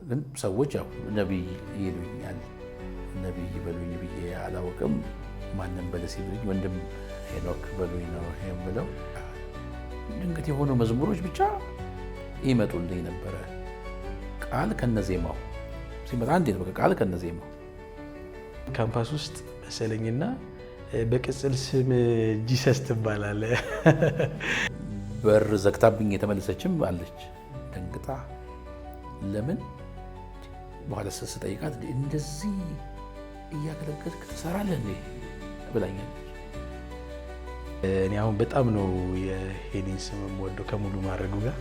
ግን ሰዎች ያው ነብይ ይሉኛል። ነብይ በሉኝ ብዬ አላውቅም። ማንም በለስ ይሉኝ ወንድም ሄኖክ በሉኝ ነው የምለው። ድንገት የሆኑ መዝሙሮች ብቻ ይመጡልኝ ነበረ። ቃል ከነዜማው ሲመጣ አንዴ ነው ቃል ከነዜማው። ካምፓስ ውስጥ መሰለኝና በቅጽል ስም ጂሰስ ትባላለህ። በር ዘግታብኝ የተመለሰችም አለች ደንግጣ። ለምን በኋላ ስጠይቃት እንደዚህ እያገለገልክ ትሰራለህ እንዴ ብላኛለች። እኔ አሁን በጣም ነው የሄኒን ስም የምወደው ከሙሉ ማድረጉ ጋር።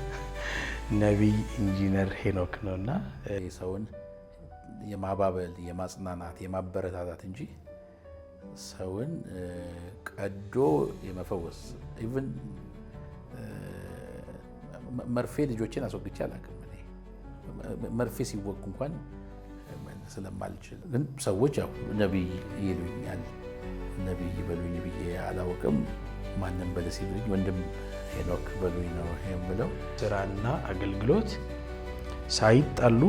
ነቢይ ኢንጂነር ሄኖክ ነውና ሰውን የማባበል የማጽናናት የማበረታታት እንጂ ሰውን ቀዶ የመፈወስ ኢቭን መርፌ ልጆችን አስወግቼ አላውቅም። መርፌ ሲወጉ እንኳን ስለማልችል ግን ሰዎች ያው ነብይ ይሉኛል። ነብይ በሉኝ ብዬ አላውቅም። ማንም በለስ ይሉኝ ወንድም ሄኖክ በሉኝ ነው የምለው። ስራና አገልግሎት ሳይጣሉ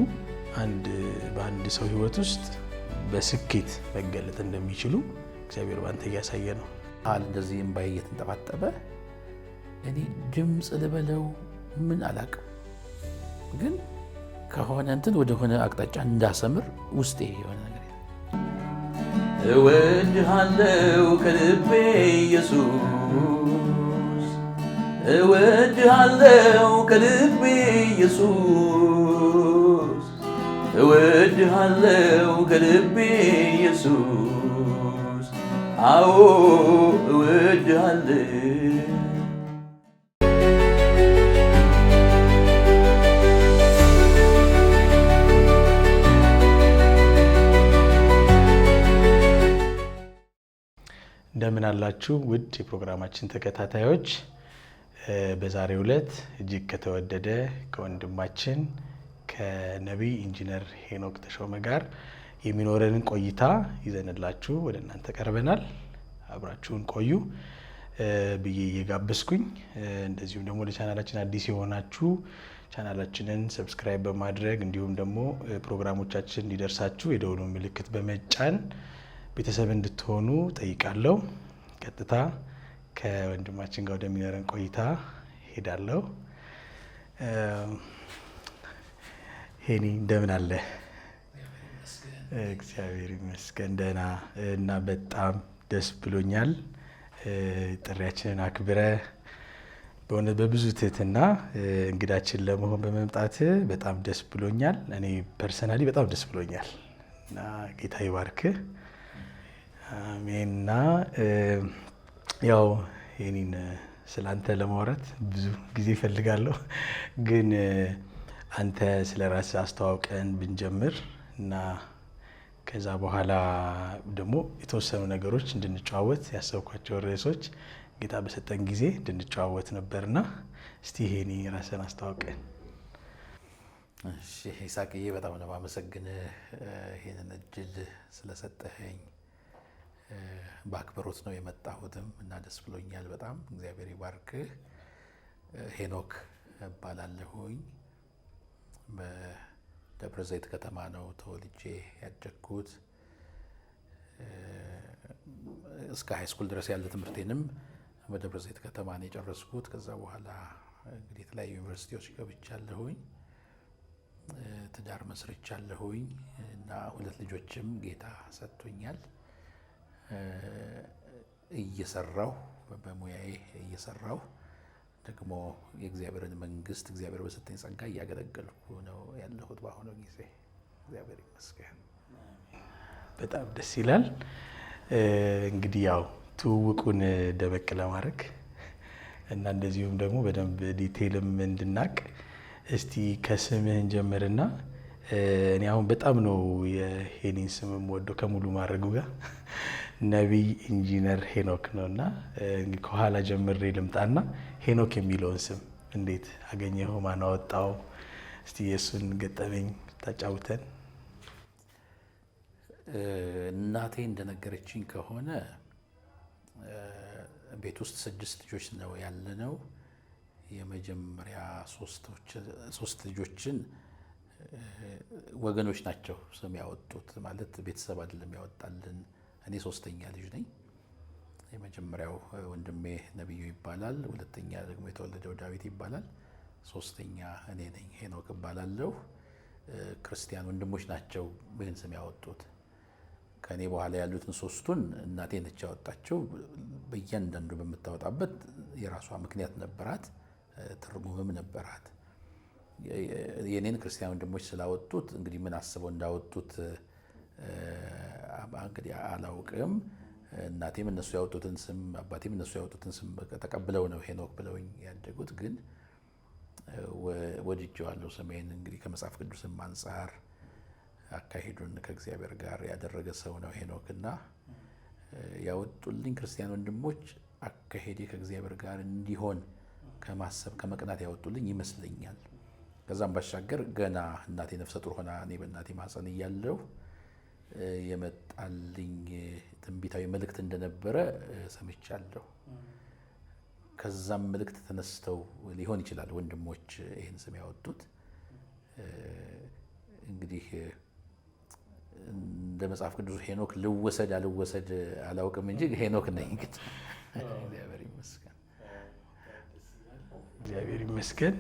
በአንድ ሰው ህይወት ውስጥ በስኬት መገለጥ እንደሚችሉ እግዚአብሔር ባንተ እያሳየ ነው። እንደዚህ እምባዬ እየተንጠባጠበ እኔ ድምፅ ልበለው ምን አላውቅም፣ ግን ከሆነ እንትን ወደሆነ አቅጣጫ እንዳሰምር ውስጤ የሆነ ነገር እወድሃለው ከልቤ ኢየሱስ፣ እወድሃለው ከልቤ ኢየሱስ፣ እወድሃለው ከልቤ ኢየሱስ፣ አዎ እወድሃለው። እንደምን አላችሁ ውድ የፕሮግራማችን ተከታታዮች። በዛሬው ዕለት እጅግ ከተወደደ ከወንድማችን ከነቢይ ኢንጂነር ሄኖክ ተሾመ ጋር የሚኖረንን ቆይታ ይዘንላችሁ ወደ እናንተ ቀርበናል። አብራችሁን ቆዩ ብዬ እየጋበዝኩኝ፣ እንደዚሁም ደግሞ ለቻናላችን አዲስ የሆናችሁ ቻናላችንን ሰብስክራይብ በማድረግ እንዲሁም ደግሞ ፕሮግራሞቻችን እንዲደርሳችሁ የደወሉን ምልክት በመጫን ቤተሰብ እንድትሆኑ ጠይቃለሁ። ቀጥታ ከወንድማችን ጋር ወደሚኖረን ቆይታ ሄዳለሁ። ሄኒ እንደምን አለ? እግዚአብሔር ይመስገን ደህና እና በጣም ደስ ብሎኛል። ጥሪያችንን አክብረ በእውነት በብዙ ትህትና እንግዳችን ለመሆን በመምጣት በጣም ደስ ብሎኛል። እኔ ፐርሰናሊ በጣም ደስ ብሎኛል እና ጌታ ይባርክህ። አሜንና ያው የኔን ስላንተ ለማውራት ብዙ ጊዜ እፈልጋለሁ፣ ግን አንተ ስለ ራስህ አስተዋውቀን ብንጀምር እና ከዛ በኋላ ደግሞ የተወሰኑ ነገሮች እንድንጨዋወት ያሰብኳቸው ርዕሶች ጌታ በሰጠን ጊዜ እንድንጨዋወት ነበርና እስቲ ሄኒ ራስህን አስተዋውቀን። እሺ ይሳቅዬ፣ በጣም ነው የማመሰግንህ ይሄንን እድል ስለሰጠኸኝ። በአክብሮት ነው የመጣሁትም እና ደስ ብሎኛል በጣም። እግዚአብሔር ይባርክህ። ሄኖክ እባላለሁኝ። በደብረ ዘይት ከተማ ነው ተወልጄ ያደግኩት። እስከ ሃይስኩል ድረስ ያለ ትምህርቴንም በደብረ ዘይት ከተማ ነው የጨረስኩት። ከዛ በኋላ እንግዲህ የተለያዩ ዩኒቨርሲቲዎች ገብቻለሁኝ፣ ትዳር መስርቻለሁኝ እና 2 ልጆችም ጌታ ሰጥቶኛል። እየሰራሁ በሙያዬ እየሰራሁ ደግሞ የእግዚአብሔርን መንግስት እግዚአብሔር በሰጠኝ ጸጋ እያገለገልኩ ነው ያለሁት በአሁኑ ጊዜ። እግዚአብሔር ይመስገን። በጣም ደስ ይላል። እንግዲህ ያው ትውውቁን ደበቅ ለማድረግ እና እንደዚሁም ደግሞ በደንብ ዲቴይልም እንድናቅ እስቲ ከስምህን ጀምርና እኔ አሁን በጣም ነው የሄኒን ስም የምወደው ከሙሉ ማድረጉ ጋር። ነቢይ ኢንጂነር ሄኖክ ነውና ከኋላ ጀምሬ ልምጣና ሄኖክ የሚለውን ስም እንዴት አገኘኸው? ማን አወጣው? እስቲ የእሱን ገጠመኝ ታጫውተን። እናቴ እንደነገረችኝ ከሆነ ቤት ውስጥ 6 ልጆች ነው ያለነው። የመጀመሪያ 3 ልጆችን ወገኖች ናቸው ስም ያወጡት። ማለት ቤተሰብ አይደለም ያወጣልን። እኔ ሶስተኛ ልጅ ነኝ። የመጀመሪያው ወንድሜ ነብዩ ይባላል። ሁለተኛ ደግሞ የተወለደው ዳዊት ይባላል። ሶስተኛ እኔ ነኝ፣ ሄኖክ እባላለሁ። ክርስቲያን ወንድሞች ናቸው ይህን ስም ያወጡት። ከእኔ በኋላ ያሉትን ሶስቱን እናቴ ነች ያወጣቸው። በእያንዳንዱ በምታወጣበት የራሷ ምክንያት ነበራት፣ ትርጉምም ነበራት። የኔን ክርስቲያን ወንድሞች ስላወጡት እንግዲህ ምን አስበው እንዳወጡት እንግዲህ አላውቅም። እናቴም እነሱ ያወጡትን ስም፣ አባቴም እነሱ ያወጡትን ስም ተቀብለው ነው ሄኖክ ብለውኝ ያደጉት። ግን ወድጄዋለሁ ስሜን። እንግዲህ ከመጽሐፍ ቅዱስም አንጻር አካሄዱን ከእግዚአብሔር ጋር ያደረገ ሰው ነው ሄኖክ እና ያወጡልኝ ክርስቲያን ወንድሞች አካሄዴ ከእግዚአብሔር ጋር እንዲሆን ከማሰብ ከመቅናት ያወጡልኝ ይመስለኛል። ከዛም ባሻገር ገና እናቴ ነፍሰ ጡር ሆና እኔ በእናቴ ማህፀን እያለሁ የመጣልኝ ትንቢታዊ መልእክት እንደነበረ ሰምቻለሁ። ከዛም መልእክት ተነስተው ሊሆን ይችላል ወንድሞች ይህን ስም ያወጡት። እንግዲህ እንደ መጽሐፍ ቅዱስ ሄኖክ ልወሰድ አልወሰድ አላውቅም እንጂ ሄኖክ ነኝ። እንግዲህ እግዚአብሔር ይመስገን፣ እግዚአብሔር ይመስገን።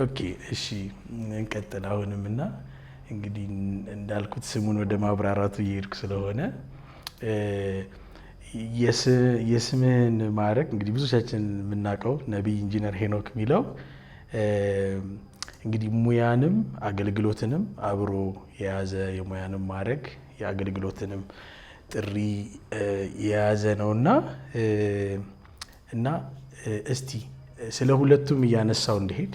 ኦኬ፣ እሺ እንቀጥል። አሁንም እና እንግዲህ እንዳልኩት ስሙን ወደ ማብራራቱ እየሄድኩ ስለሆነ የስምህን ማዕረግ እንግዲህ ብዙዎቻችን የምናውቀው ነቢይ ኢንጂነር ሄኖክ የሚለው እንግዲህ ሙያንም አገልግሎትንም አብሮ የያዘ የሙያንም ማዕረግ የአገልግሎትንም ጥሪ የያዘ ነውና እስቲ ስለ ሁለቱም እያነሳው እንዲሄድ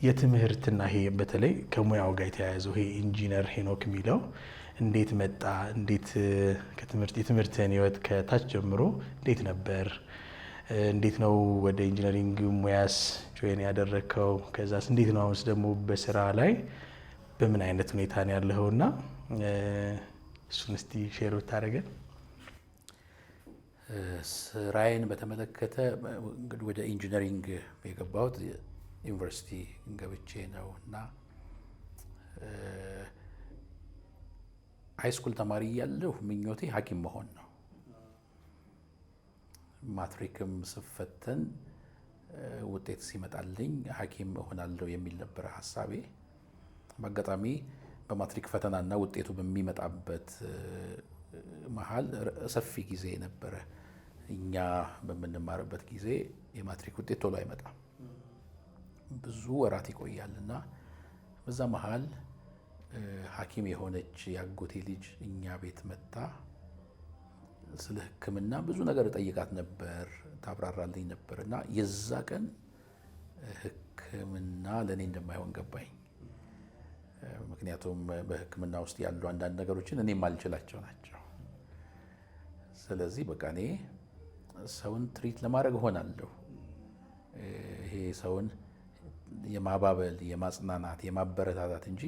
የትምህርትና ይሄ በተለይ ከሙያው ጋር የተያያዘው ይሄ ኢንጂነር ሄኖክ የሚለው እንዴት መጣ? እንዴት የትምህርትህን ህይወት ከታች ጀምሮ እንዴት ነበር? እንዴት ነው ወደ ኢንጂነሪንግ ሙያስ ጆይን ያደረግከው? ከዛስ እንዴት ነው አሁንስ ደግሞ በስራ ላይ በምን አይነት ሁኔታ ነው ያለኸውና እሱን እስቲ ሼር ብታደርገን። ስራዬን በተመለከተ እንግዲህ ወደ ኢንጂነሪንግ የገባሁት ዩኒቨርሲቲ ገብቼ ነው እና ሃይስኩል ተማሪ እያለሁ ምኞቴ ሐኪም መሆን ነው። ማትሪክም ስፈተን ውጤት ሲመጣልኝ ሐኪም እሆናለሁ የሚል ነበረ ሀሳቤ። በአጋጣሚ በማትሪክ ፈተናና ውጤቱ በሚመጣበት መሀል ሰፊ ጊዜ ነበረ። እኛ በምንማርበት ጊዜ የማትሪክ ውጤት ቶሎ አይመጣም፣ ብዙ ወራት ይቆያል እና በዛ መሀል ሐኪም የሆነች ያጎቴ ልጅ እኛ ቤት መጣ። ስለ ሕክምና ብዙ ነገር እጠይቃት ነበር፣ ታብራራልኝ ነበር እና የዛ ቀን ሕክምና ለእኔ እንደማይሆን ገባኝ። ምክንያቱም በሕክምና ውስጥ ያሉ አንዳንድ ነገሮችን እኔ የማልችላቸው ናቸው። ስለዚህ በቃ እኔ ሰውን ትሪት ለማድረግ እሆናለሁ። ይሄ ሰውን የማባበል፣ የማጽናናት፣ የማበረታታት እንጂ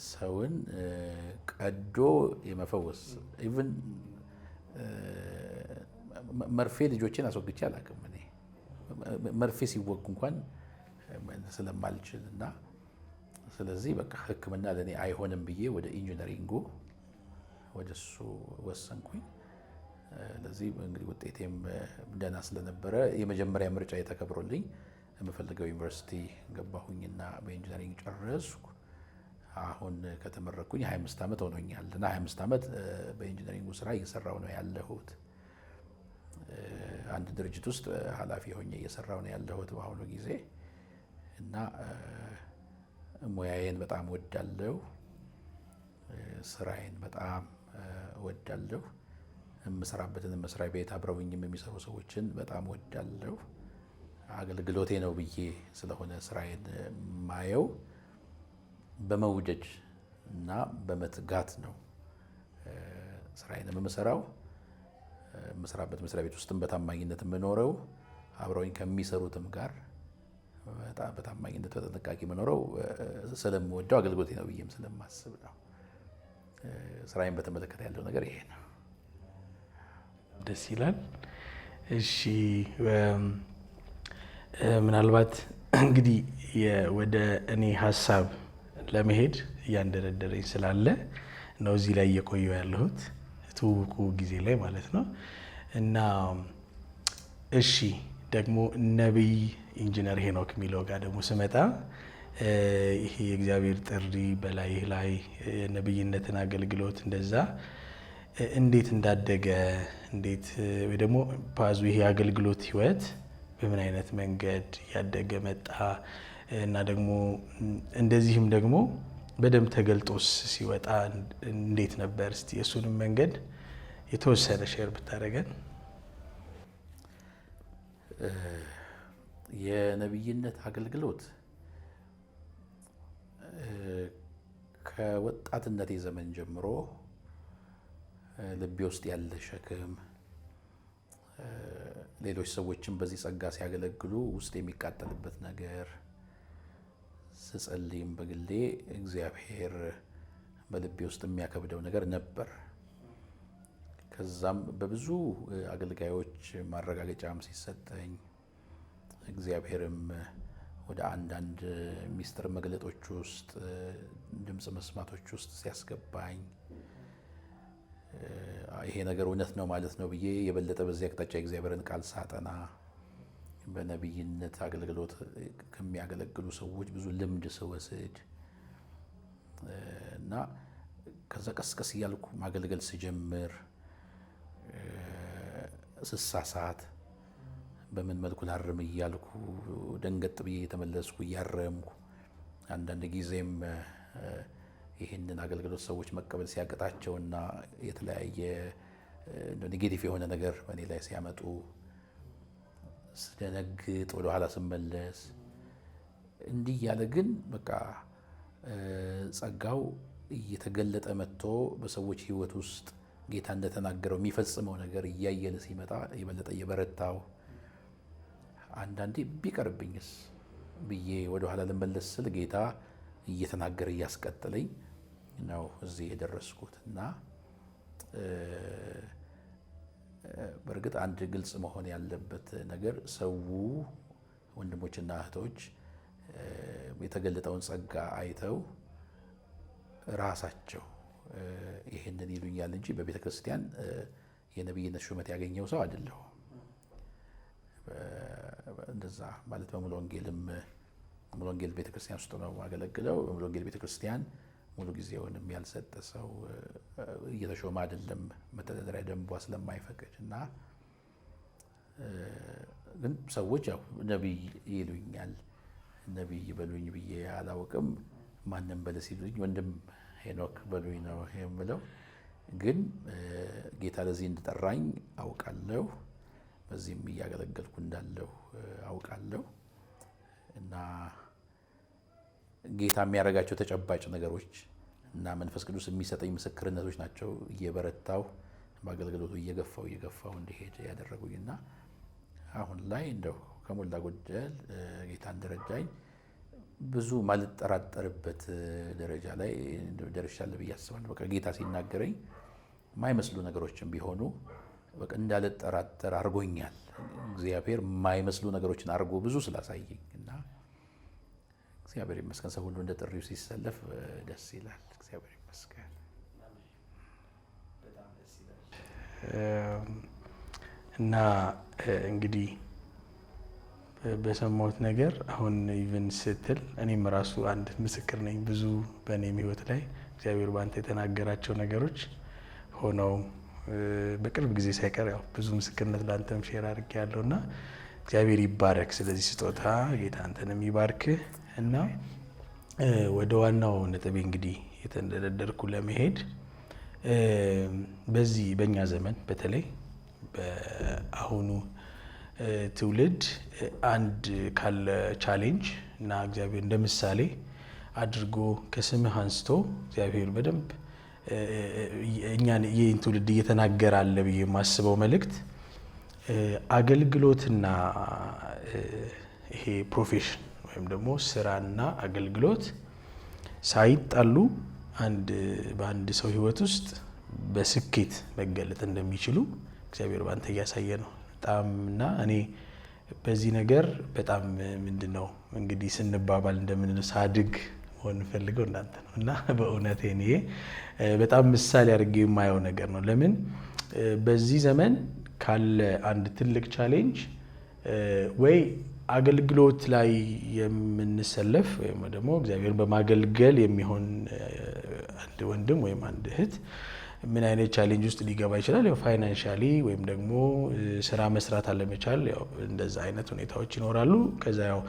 ሰውን ቀዶ የመፈወስ ኢቭን መርፌ ልጆችን አስወግቼ አላውቅም። እኔ መርፌ ሲወጉ እንኳን ስለማልችል እና ስለዚህ በቃ ሕክምና ለእኔ አይሆንም ብዬ ወደ ኢንጂነሪንጉ ወደ እሱ ወሰንኩኝ። ለዚህ እንግዲህ ውጤቴም ደህና ስለነበረ የመጀመሪያ ምርጫ የተከብሮልኝ የምፈልገው ዩኒቨርሲቲ ገባሁኝና በኢንጂነሪንግ ጨረስኩ። አሁን ከተመረኩኝ 25 ዓመት ሆኖኛል እና 25 ዓመት በኢንጂነሪንጉ ስራ እየሰራው ነው ያለሁት። አንድ ድርጅት ውስጥ ኃላፊ ሆኜ እየሰራው ነው ያለሁት በአሁኑ ጊዜ እና ሙያዬን በጣም ወዳለሁ፣ ስራዬን በጣም ወዳለሁ፣ የምሰራበትን መስሪያ ቤት አብረውኝም የሚሰሩ ሰዎችን በጣም ወዳለሁ። አገልግሎቴ ነው ብዬ ስለሆነ ስራዬን ማየው በመውደድ እና በመትጋት ነው ስራዬን የምሰራው። የምሰራበት መስሪያ ቤት ውስጥም በታማኝነት የምኖረው አብረውኝ ከሚሰሩትም ጋር በጣም በታማኝነት በጥንቃቄ የምኖረው ስለምወደው አገልግሎቴ ነው ብዬም ስለማስብ ነው። ስራዬን በተመለከተ ያለው ነገር ይሄ ነው። ደስ ይላል። እሺ ምናልባት እንግዲህ ወደ እኔ ሀሳብ ለመሄድ እያንደረደረኝ ስላለ ነው እዚህ ላይ እየቆየሁ ያለሁት ትውውቁ ጊዜ ላይ ማለት ነው። እና እሺ ደግሞ ነቢይ ኢንጂነር ሄኖክ የሚለው ጋር ደግሞ ስመጣ ይሄ የእግዚአብሔር ጥሪ በላይህ ላይ የነቢይነትን አገልግሎት እንደዛ እንዴት እንዳደገ እንዴት ወይ ደግሞ ፓዙ ይሄ የአገልግሎት ህይወት በምን አይነት መንገድ ያደገ መጣ እና ደግሞ እንደዚህም ደግሞ በደንብ ተገልጦስ ሲወጣ እንዴት ነበር? እስቲ የእሱንም መንገድ የተወሰነ ሼር ብታደርገን። የነቢይነት አገልግሎት ከወጣትነቴ ዘመን ጀምሮ ልቤ ውስጥ ያለ ሸክም፣ ሌሎች ሰዎችም በዚህ ጸጋ ሲያገለግሉ ውስጥ የሚቃጠልበት ነገር፣ ስጸልይም በግሌ እግዚአብሔር በልቤ ውስጥ የሚያከብደው ነገር ነበር። ከዛም በብዙ አገልጋዮች ማረጋገጫም ሲሰጠኝ እግዚአብሔርም ወደ አንዳንድ ሚስጥር መግለጦች ውስጥ ድምፅ መስማቶች ውስጥ ሲያስገባኝ ይሄ ነገር እውነት ነው ማለት ነው ብዬ የበለጠ በዚህ አቅጣጫ የእግዚአብሔርን ቃል ሳጠና በነቢይነት አገልግሎት ከሚያገለግሉ ሰዎች ብዙ ልምድ ስወስድ እና ከዛ ቀስቀስ እያልኩ ማገልገል ስጀምር ስሳሳት በምን መልኩ ላርም እያልኩ ደንገጥ ብዬ የተመለስኩ እያረምኩ አንዳንድ ጊዜም ይህንን አገልግሎት ሰዎች መቀበል ሲያቅጣቸውና የተለያየ ኔጌቲቭ የሆነ ነገር በእኔ ላይ ሲያመጡ ስደነግጥ ወደኋላ ስመለስ እንዲህ እያለ ግን በቃ ጸጋው እየተገለጠ መጥቶ በሰዎች ሕይወት ውስጥ ጌታ እንደተናገረው የሚፈጽመው ነገር እያየለ ሲመጣ የበለጠ እየበረታው አንዳንዴ ቢቀርብኝስ ብዬ ወደኋላ ልመለስ ስል ጌታ እየተናገረ እያስቀጠለኝ ነው እዚህ የደረስኩት። እና በእርግጥ አንድ ግልጽ መሆን ያለበት ነገር ሰው ወንድሞችና እህቶች የተገለጠውን ጸጋ አይተው ራሳቸው ይሄንን ይሉኛል እንጂ በቤተ ክርስቲያን የነቢይነት ሹመት ያገኘው ሰው አይደለሁም። እንደዛ ማለት በሙሉ ወንጌል ቤተክርስቲያን ውስጥ ነው ማገለግለው። በሙሉ ወንጌል ቤተክርስቲያን ሙሉ ጊዜውንም ያልሰጠ ሰው እየተሾመ አይደለም፣ መተዳደሪያ ደንቧ ስለማይፈቅድ እና ግን ሰዎች ያው ነቢይ ይሉኛል። ነቢይ በሉኝ ብዬ አላውቅም። ማንም በለ ሲሉኝ ወንድም ሄኖክ በሉኝ ነው የምለው። ግን ጌታ ለዚህ እንድጠራኝ አውቃለሁ። በዚህም እያገለገልኩ እንዳለሁ አውቃለሁ። እና ጌታ የሚያደርጋቸው ተጨባጭ ነገሮች እና መንፈስ ቅዱስ የሚሰጠኝ ምስክርነቶች ናቸው እየበረታው በአገልግሎቱ እየገፋው እንዲሄድ ያደረጉኝና አሁን ላይ እንደው ከሞላ ጎደል ጌታ እንደረዳኝ ብዙ ማልጠራጠርበት ደረጃ ላይ ደርሻለሁ ብዬ አስባለሁ። በቃ ጌታ ሲናገረኝ የማይመስሉ ነገሮችን ቢሆኑ በቃ እንዳልጠራጠር አድርጎኛል። እግዚአብሔር የማይመስሉ ነገሮችን አድርጎ ብዙ ስላሳየኝ እና እግዚአብሔር ይመስገን። ሰው ሁሉ እንደ ጥሪው ሲሰለፍ ደስ ይላል። እግዚአብሔር ይመስገን። እና እንግዲህ በሰማሁት ነገር አሁን ኢቭን ስትል እኔም ራሱ አንድ ምስክር ነኝ። ብዙ በእኔም ሕይወት ላይ እግዚአብሔር ባንተ የተናገራቸው ነገሮች ሆነው በቅርብ ጊዜ ሳይቀር ያው ብዙ ምስክርነት ላንተም ሼር አድርጌያለሁ እና እግዚአብሔር ይባረክ። ስለዚህ ስጦታ ጌታ አንተንም ይባርክ። እና ወደ ዋናው ነጥቤ እንግዲህ የተንደረደርኩ ለመሄድ በዚህ በእኛ ዘመን በተለይ በአሁኑ ትውልድ አንድ ካለ ቻሌንጅ እና እግዚአብሔር እንደ ምሳሌ አድርጎ ከስምህ አንስቶ እግዚአብሔር በደንብ እኛን ይህን ትውልድ እየተናገረ አለ ብዬ የማስበው መልእክት አገልግሎትና ይሄ ፕሮፌሽን ወይም ደግሞ ስራና አገልግሎት ሳይጣሉ በአንድ ሰው ሕይወት ውስጥ በስኬት መገለጥ እንደሚችሉ እግዚአብሔር ባንተ እያሳየ ነው በጣም። እና እኔ በዚህ ነገር በጣም ምንድን ነው እንግዲህ ስንባባል እንደምንለው ሳድግ መሆን ፈልገው እናንተ ነው እና በእውነት እኔ በጣም ምሳሌ አድርጌ የማየው ነገር ነው። ለምን በዚህ ዘመን ካለ አንድ ትልቅ ቻሌንጅ ወይ አገልግሎት ላይ የምንሰለፍ ወይም ደግሞ እግዚአብሔርን በማገልገል የሚሆን አንድ ወንድም ወይም አንድ እህት ምን አይነት ቻሌንጅ ውስጥ ሊገባ ይችላል? ያው ፋይናንሻሊ ወይም ደግሞ ስራ መስራት አለመቻል፣ ያው እንደዛ አይነት ሁኔታዎች ይኖራሉ። ከዛ ያው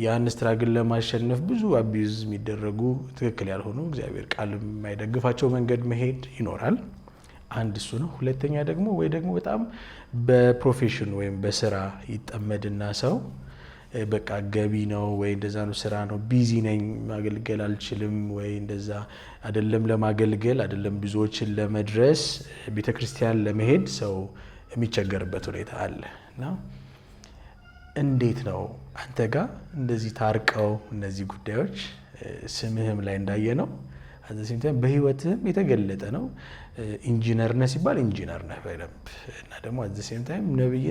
ያን ስትራግል ለማሸነፍ ብዙ አቢዩዝ የሚደረጉ ትክክል ያልሆኑ እግዚአብሔር ቃል የማይደግፋቸው መንገድ መሄድ ይኖራል። አንድ እሱ ነው። ሁለተኛ ደግሞ ወይ ደግሞ በጣም በፕሮፌሽን ወይም በስራ ይጠመድና ሰው በቃ ገቢ ነው ወይ እንደዛ ነው፣ ስራ ነው፣ ቢዚ ነኝ፣ ማገልገል አልችልም ወይ እንደዛ አይደለም። ለማገልገል አይደለም ብዙዎችን ለመድረስ ቤተክርስቲያን ለመሄድ ሰው የሚቸገርበት ሁኔታ አለ እና እንዴት ነው አንተ ጋር እንደዚህ ታርቀው እነዚህ ጉዳዮች ስምህም ላይ እንዳየ ነው በህይወትህም የተገለጠ ነው። ኢንጂነር ነህ ሲባል ኢንጂነር ነህ በደንብ እና ደግሞ አት ዘ ሴም ታይም ነብይ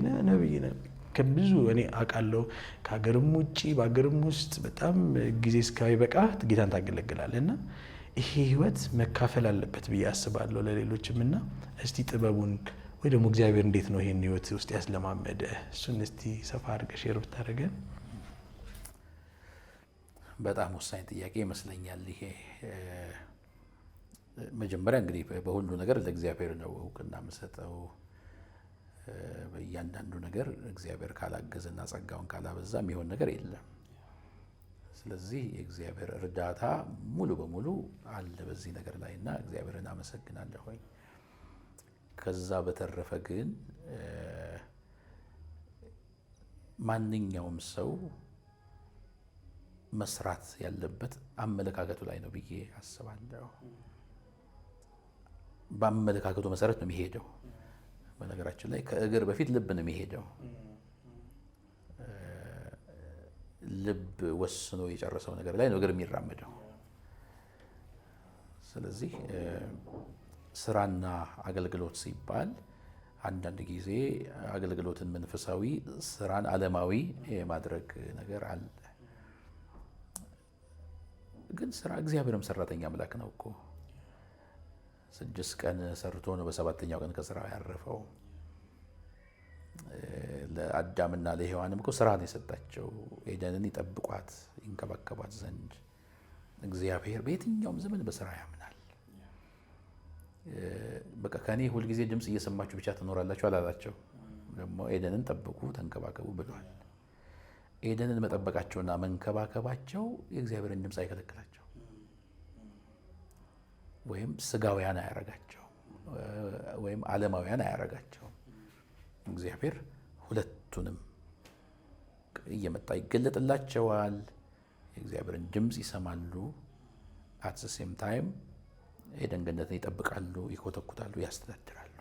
ነህ ከብዙ እኔ አውቃለሁ ከሀገርም ውጭ በሀገርም ውስጥ በጣም ጊዜ እስካይበቃ ጌታን ታገለግላለህ እና ይሄ ህይወት መካፈል አለበት ብዬ አስባለሁ ለሌሎችም። እና እስቲ ጥበቡን ወይ ደግሞ እግዚአብሔር እንዴት ነው ይሄን ህይወት ውስጥ ያስለማመደ እሱን እስቲ ሰፋ አድርገህ ሼር ብታደርገን። በጣም ወሳኝ ጥያቄ ይመስለኛል ይሄ። መጀመሪያ እንግዲህ በሁሉ ነገር ለእግዚአብሔር ነው እውቅና የምሰጠው። በእያንዳንዱ ነገር እግዚአብሔር ካላገዘና ጸጋውን ካላበዛ የሚሆን ነገር የለም። ስለዚህ የእግዚአብሔር እርዳታ ሙሉ በሙሉ አለ በዚህ ነገር ላይ እና እግዚአብሔርን አመሰግናለሁኝ። ከዛ በተረፈ ግን ማንኛውም ሰው መስራት ያለበት አመለካከቱ ላይ ነው ብዬ አስባለሁ። በአመለካከቱ መሰረት ነው የሚሄደው። በነገራችን ላይ ከእግር በፊት ልብ ነው የሚሄደው። ልብ ወስኖ የጨረሰው ነገር ላይ ነው እግር የሚራመደው። ስለዚህ ስራና አገልግሎት ሲባል አንዳንድ ጊዜ አገልግሎትን መንፈሳዊ፣ ስራን ዓለማዊ የማድረግ ነገር አለ። ግን ስራ እግዚአብሔርም ሰራተኛ አምላክ ነው እኮ 6 ቀን ሰርቶ ነው በሰባተኛው ቀን ከስራው ያረፈው። ለአዳምና ለሔዋንም እኮ ስራ ነው የሰጣቸው፣ ኤደንን ይጠብቋት ይንከባከቧት ዘንድ። እግዚአብሔር በየትኛውም ዘመን በስራ ያምናል። በቃ ከኔ ሁልጊዜ ድምፅ እየሰማችሁ ብቻ ትኖራላችሁ አላላቸው። ደግሞ ኤደንን ጠብቁ ተንከባከቡ ብሏል። ኤደንን መጠበቃቸውና መንከባከባቸው የእግዚአብሔርን ድምፅ አይከለክላቸው ወይም ስጋውያን አያረጋቸው ወይም ዓለማውያን አያረጋቸው። እግዚአብሔር ሁለቱንም እየመጣ ይገለጥላቸዋል። የእግዚአብሔርን ድምፅ ይሰማሉ። አት ዘ ሴም ታይም ኤደን ገነትን ይጠብቃሉ፣ ይኮተኩታሉ፣ ያስተዳድራሉ።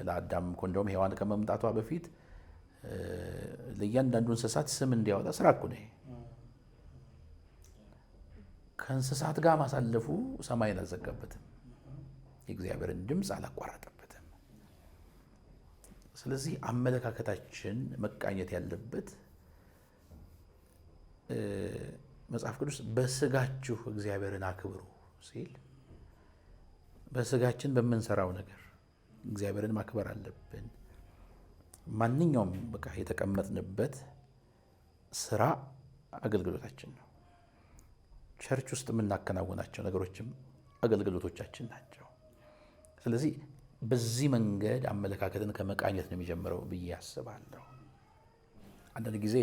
ለአዳም እኮ እንደውም ሔዋን ከመምጣቷ በፊት ለእያንዳንዱ እንስሳት ስም እንዲያወጣ ስራ እኮ ነው። ከእንስሳት ጋር ማሳለፉ ሰማይን አልዘጋበትም፣ የእግዚአብሔርን ድምፅ አላቋረጠበትም። ስለዚህ አመለካከታችን መቃኘት ያለበት መጽሐፍ ቅዱስ በስጋችሁ እግዚአብሔርን አክብሩ ሲል በስጋችን በምንሰራው ነገር እግዚአብሔርን ማክበር አለብን። ማንኛውም በቃ የተቀመጥንበት ስራ አገልግሎታችን ነው። ቸርች ውስጥ የምናከናውናቸው ነገሮችም አገልግሎቶቻችን ናቸው። ስለዚህ በዚህ መንገድ አመለካከትን ከመቃኘት ነው የሚጀምረው ብዬ አስባለሁ። አንዳንድ ጊዜ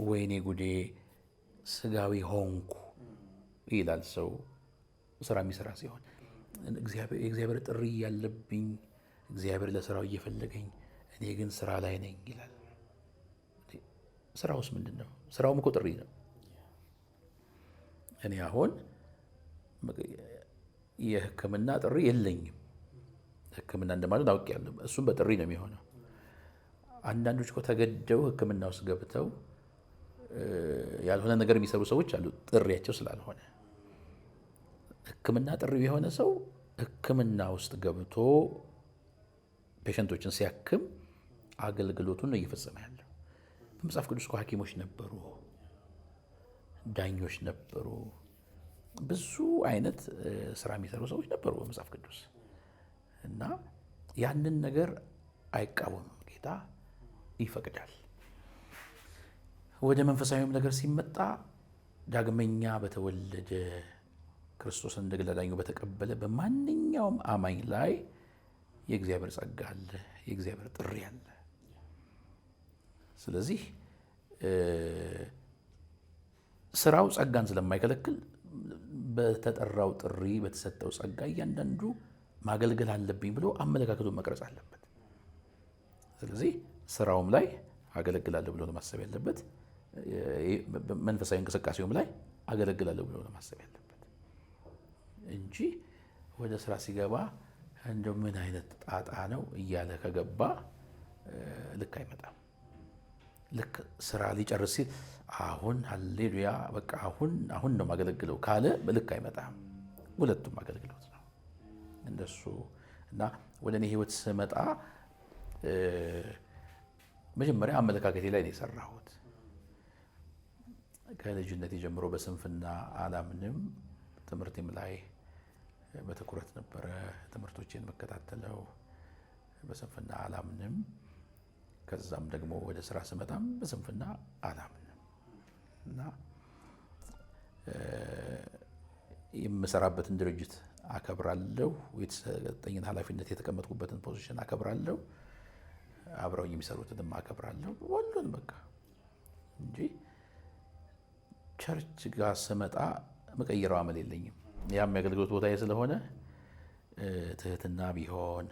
ወይኔ ጉዴ ስጋዊ ሆንኩ ይላል ሰው ስራ የሚሰራ ሲሆን፣ የእግዚአብሔር ጥሪ ያለብኝ እግዚአብሔር ለስራው እየፈለገኝ እኔ ግን ስራ ላይ ነኝ ይላል። ስራውስ ምንድን ነው? ስራውም እኮ ጥሪ ነው። እኔ አሁን የሕክምና ጥሪ የለኝም። ሕክምና እንደማለት አውቄያለሁ። እሱም በጥሪ ነው የሚሆነው። አንዳንዶች እኮ ተገደው ሕክምና ውስጥ ገብተው ያልሆነ ነገር የሚሰሩ ሰዎች አሉ፣ ጥሪያቸው ስላልሆነ። ሕክምና ጥሪው የሆነ ሰው ሕክምና ውስጥ ገብቶ ፔሸንቶችን ሲያክም አገልግሎቱን ነው እየፈጸመ ያለው። በመጽሐፍ ቅዱስ እኮ ሐኪሞች ነበሩ፣ ዳኞች ነበሩ፣ ብዙ አይነት ስራ የሚሰሩ ሰዎች ነበሩ በመጽሐፍ ቅዱስ እና ያንን ነገር አይቃወምም ጌታ፣ ይፈቅዳል። ወደ መንፈሳዊም ነገር ሲመጣ ዳግመኛ በተወለደ ክርስቶስን እንደ ግል አዳኙ በተቀበለ በማንኛውም አማኝ ላይ የእግዚአብሔር ጸጋ አለ፣ የእግዚአብሔር ጥሪ አለ። ስለዚህ ስራው ጸጋን ስለማይከለክል በተጠራው ጥሪ በተሰጠው ጸጋ እያንዳንዱ ማገልገል አለብኝ ብሎ አመለካከቱን መቅረጽ አለበት። ስለዚህ ስራውም ላይ አገለግላለሁ ብሎ ነው ማሰብ ያለበት። መንፈሳዊ እንቅስቃሴውም ላይ አገለግላለሁ ብሎ ነው ማሰብ ያለበት እንጂ ወደ ስራ ሲገባ እንደው ምን አይነት ጣጣ ነው እያለ ከገባ ልክ አይመጣም። ልክ ስራ ሊጨርስ ሲል አሁን ሃሌሉያ በቃ አሁን ነው ማገለግለው ካለ ልክ አይመጣም። ሁለቱም አገልግሎት ነው እንደሱ እና ወደ እኔ ህይወት ስመጣ መጀመሪያ አመለካከቴ ላይ ነው የሰራሁት። ከልጅነቴ ጀምሮ በስንፍና አላምንም። ትምህርቴም ላይ በትኩረት ነበረ ትምህርቶቼን መከታተለው። በስንፍና አላምንም። ከዛም ደግሞ ወደ ስራ ስመጣም በስንፍና አላምንም እና የምሰራበትን ድርጅት አከብራለሁ። የተሰጠኝን ኃላፊነት የተቀመጥኩበትን ፖዚሽን አከብራለሁ። አብረውኝ የሚሰሩትንም አከብራለሁ። ሁሉን በቃ እንጂ ቸርች ጋር ስመጣ መቀየረው አመል የለኝም። ያም የአገልግሎት ቦታዬ ስለሆነ ትህትና ቢሆን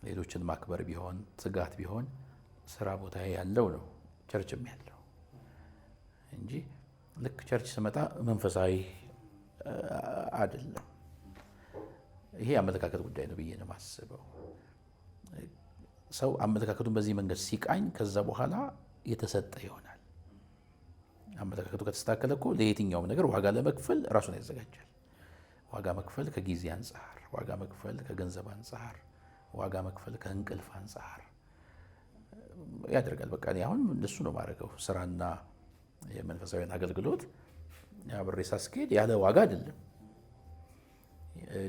ሌሎችን ማክበር ቢሆን ትጋት ቢሆን ስራ ቦታዬ ያለው ነው ቸርችም ያለው እንጂ ልክ ቸርች ስመጣ መንፈሳዊ አይደለም። ይሄ አመለካከት ጉዳይ ነው ብዬ ነው የማስበው። ሰው አመለካከቱን በዚህ መንገድ ሲቃኝ ከዛ በኋላ የተሰጠ ይሆናል። አመለካከቱ ከተስተካከለ እኮ ለየትኛውም ነገር ዋጋ ለመክፈል ራሱን ያዘጋጃል። ዋጋ መክፈል ከጊዜ አንጻር፣ ዋጋ መክፈል ከገንዘብ አንጻር፣ ዋጋ መክፈል ከእንቅልፍ አንጻር ያደርጋል። በቃ እኔ አሁን እንደሱ ነው የማደርገው። ስራና የመንፈሳዊን አገልግሎት አብሬ ሳስኬድ ያለ ዋጋ አይደለም፣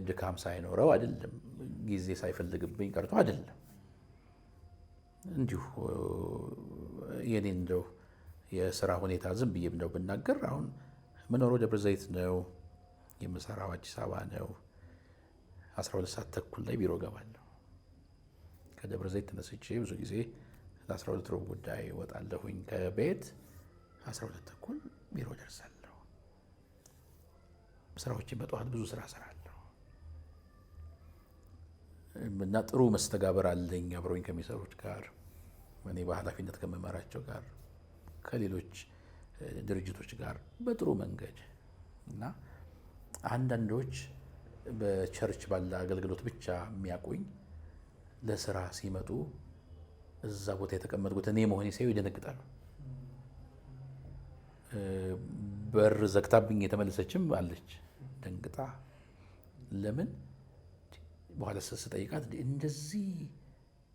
ድካም ሳይኖረው አይደለም፣ ጊዜ ሳይፈልግብኝ ቀርቶ አይደለም። እንዲሁ የኔ እንደው የስራ ሁኔታ ዝም ብዬ እንደው ብናገር አሁን የምኖረው ደብረ ዘይት ነው፣ የምሰራው አዲስ አበባ ነው። 12 ሰዓት ተኩል ላይ ቢሮ ገባለሁ። ከደብረ ዘይት ተነስቼ ብዙ ጊዜ ለ12 ሩብ ጉዳይ እወጣለሁኝ ከቤት 12 ተኩል ቢሮ ደርሳለሁ። ስራዎችን በጠዋት ብዙ ስራ እሰራለሁ እና ጥሩ መስተጋበር አለኝ አብረውኝ ከሚሰሩት ጋር፣ እኔ በኃላፊነት ከመመራቸው ጋር፣ ከሌሎች ድርጅቶች ጋር በጥሩ መንገድ እና አንዳንዶች በቸርች ባለ አገልግሎት ብቻ የሚያውቁኝ ለስራ ሲመጡ እዛ ቦታ የተቀመጥኩት እኔ መሆኔ ሲያዩ ይደነግጣሉ። በር ዘግታብኝ የተመለሰችም አለች ደንግጣ። ለምን በኋላ ስጠይቃት እንደዚህ